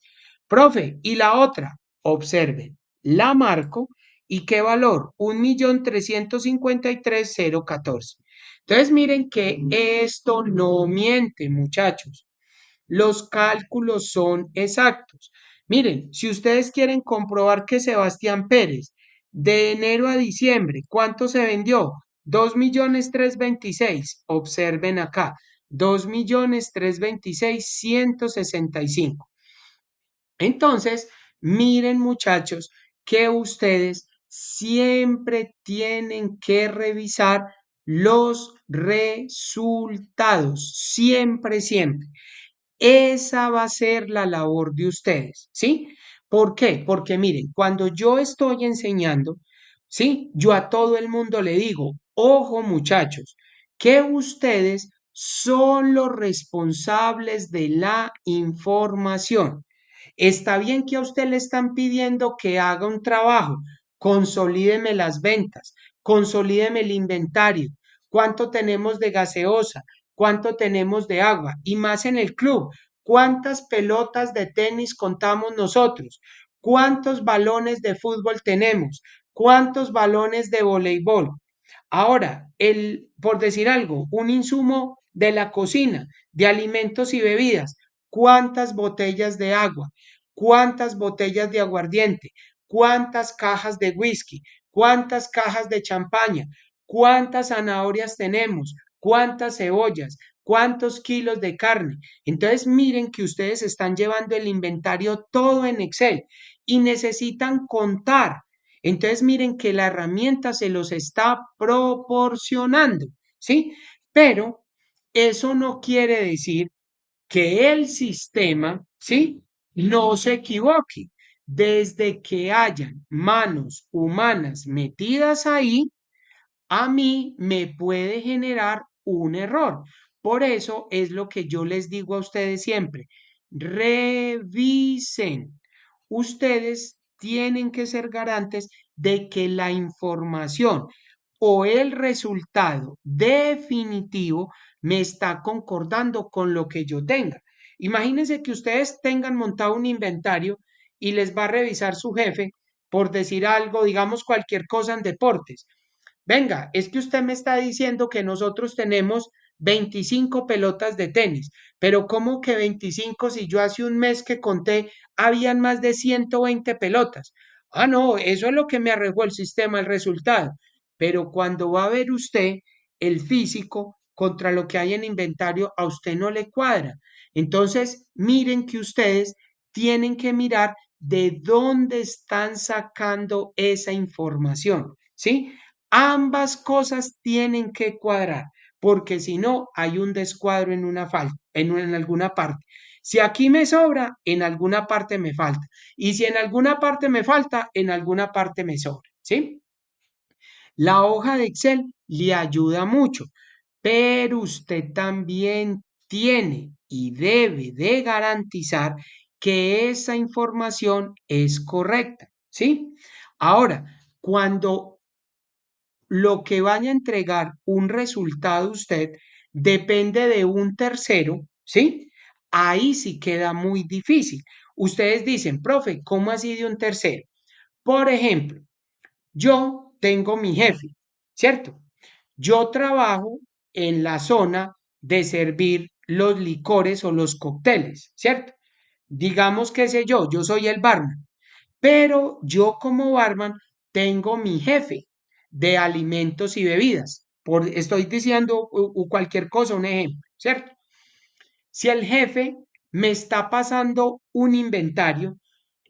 Profe, y la otra, observen, la marco y qué valor, 1.353.014. Entonces miren que esto no miente, muchachos. Los cálculos son exactos. Miren, si ustedes quieren comprobar que Sebastián Pérez de enero a diciembre, ¿cuánto se vendió? 2.326.000. Observen acá, 2.326.165. Entonces, miren muchachos que ustedes siempre tienen que revisar los resultados, siempre, siempre. Esa va a ser la labor de ustedes, ¿sí? ¿Por qué? Porque miren, cuando yo estoy enseñando, ¿sí? Yo a todo el mundo le digo, ojo muchachos, que ustedes son los responsables de la información. Está bien que a usted le están pidiendo que haga un trabajo, consolídeme las ventas, consolídeme el inventario, cuánto tenemos de gaseosa, cuánto tenemos de agua y más en el club, cuántas pelotas de tenis contamos nosotros, cuántos balones de fútbol tenemos, cuántos balones de voleibol. Ahora, por decir algo, un insumo de la cocina, de alimentos y bebidas, cuántas botellas de agua, cuántas botellas de aguardiente, cuántas cajas de whisky, cuántas cajas de champaña, cuántas zanahorias tenemos, cuántas cebollas, cuántos kilos de carne. Entonces miren que ustedes están llevando el inventario todo en Excel y necesitan contar. Entonces miren que la herramienta se los está proporcionando, ¿sí? Pero eso no quiere decir que el sistema, ¿sí? No se equivoque. Desde que hayan manos humanas metidas ahí, a mí me puede generar un error. Por eso es lo que yo les digo a ustedes siempre. Revisen. Ustedes tienen que ser garantes de que la información o el resultado definitivo me está concordando con lo que yo tenga. Imagínense que ustedes tengan montado un inventario y les va a revisar su jefe por decir algo, digamos cualquier cosa en deportes. Venga, es que usted me está diciendo que nosotros tenemos 25 pelotas de tenis, pero ¿cómo que 25 si yo hace un mes que conté habían más de 120 pelotas? Ah, no, eso es lo que me arrojó el sistema, el resultado. Pero cuando va a ver usted el físico contra lo que hay en inventario, a usted no le cuadra. Entonces, miren que ustedes tienen que mirar de dónde están sacando esa información, ¿sí? Ambas cosas tienen que cuadrar, porque si no, hay un descuadro en una falta, en alguna parte. Si aquí me sobra, en alguna parte me falta. Y si en alguna parte me falta, en alguna parte me sobra, ¿sí? La hoja de Excel le ayuda mucho, pero usted también tiene y debe de garantizar que esa información es correcta, ¿sí? Ahora, cuando lo que vaya a entregar un resultado usted depende de un tercero, ¿sí? Ahí sí queda muy difícil. Ustedes dicen, profe, ¿cómo así de un tercero? Por ejemplo, yo tengo mi jefe, ¿cierto? Yo trabajo en la zona de servir los licores o los cócteles, ¿cierto? Digamos que sé yo soy el barman. Pero yo como barman tengo mi jefe de alimentos y bebidas. Estoy diciendo cualquier cosa, un ejemplo, ¿cierto? Si el jefe me está pasando un inventario,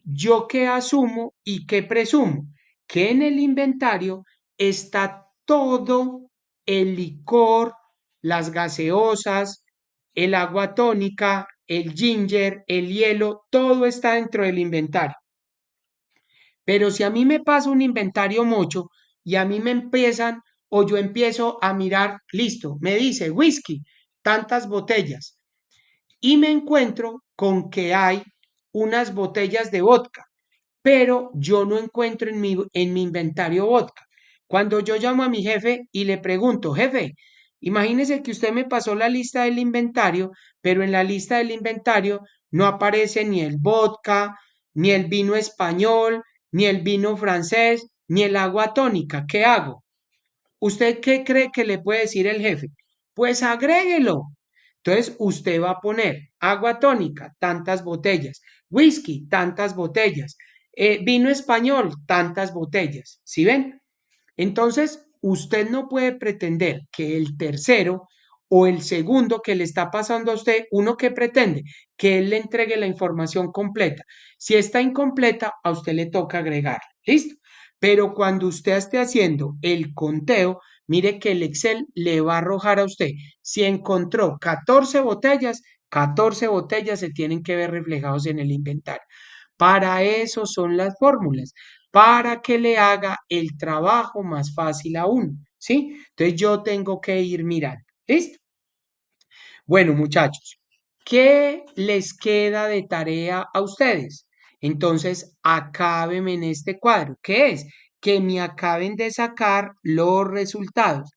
¿yo qué asumo y qué presumo? Que en el inventario está todo el licor, las gaseosas, el agua tónica, el ginger, el hielo, todo está dentro del inventario. Pero si a mí me pasa un inventario mucho y a mí me empiezan o yo empiezo a mirar, listo, me dice whisky, tantas botellas y me encuentro con que hay unas botellas de vodka, pero yo no encuentro en mi inventario vodka. Cuando yo llamo a mi jefe y le pregunto, jefe, imagínese que usted me pasó la lista del inventario, pero en la lista del inventario no aparece ni el vodka, ni el vino español, ni el vino francés, ni el agua tónica. ¿Qué hago? ¿Usted qué cree que le puede decir el jefe? Pues agréguelo. Entonces usted va a poner agua tónica, tantas botellas, whisky, tantas botellas, vino español, tantas botellas. ¿Sí ven? Entonces, usted no puede pretender que el tercero o el segundo que le está pasando a usted, uno que pretende que él le entregue la información completa. Si está incompleta, a usted le toca agregar. ¿Listo? Pero cuando usted esté haciendo el conteo, mire que el Excel le va a arrojar a usted. Si encontró 14 botellas se tienen que ver reflejados en el inventario. Para eso son las fórmulas, para que le haga el trabajo más fácil a uno, ¿sí? Entonces yo tengo que ir mirando. ¿Listo? Bueno, muchachos, ¿qué les queda de tarea a ustedes? Entonces, acábenme en este cuadro. ¿Qué es? Que me acaben de sacar los resultados.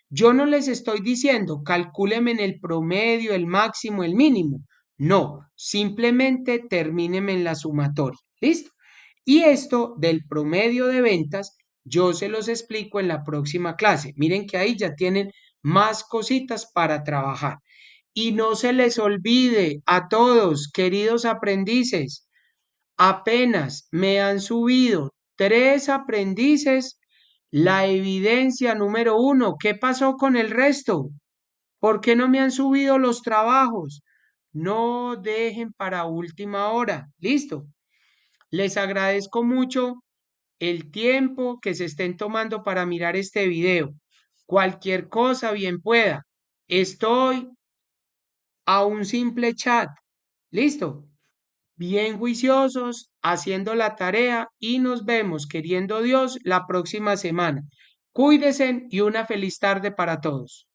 Yo no les estoy diciendo, calcúlenme en el promedio, el máximo, el mínimo. No, simplemente termínenme en la sumatoria. ¿Listo? Y esto del promedio de ventas, yo se los explico en la próxima clase. Miren que ahí ya tienen más cositas para trabajar. Y no se les olvide a todos, queridos aprendices, apenas me han subido 3 aprendices, la evidencia número 1. ¿Qué pasó con el resto? ¿Por qué no me han subido los trabajos? No dejen para última hora. Listo. Les agradezco mucho el tiempo que se estén tomando para mirar este video. Cualquier cosa, bien pueda. Estoy a un simple chat. Listo. Bien juiciosos, haciendo la tarea y nos vemos, queriendo Dios, la próxima semana. Cuídense y una feliz tarde para todos.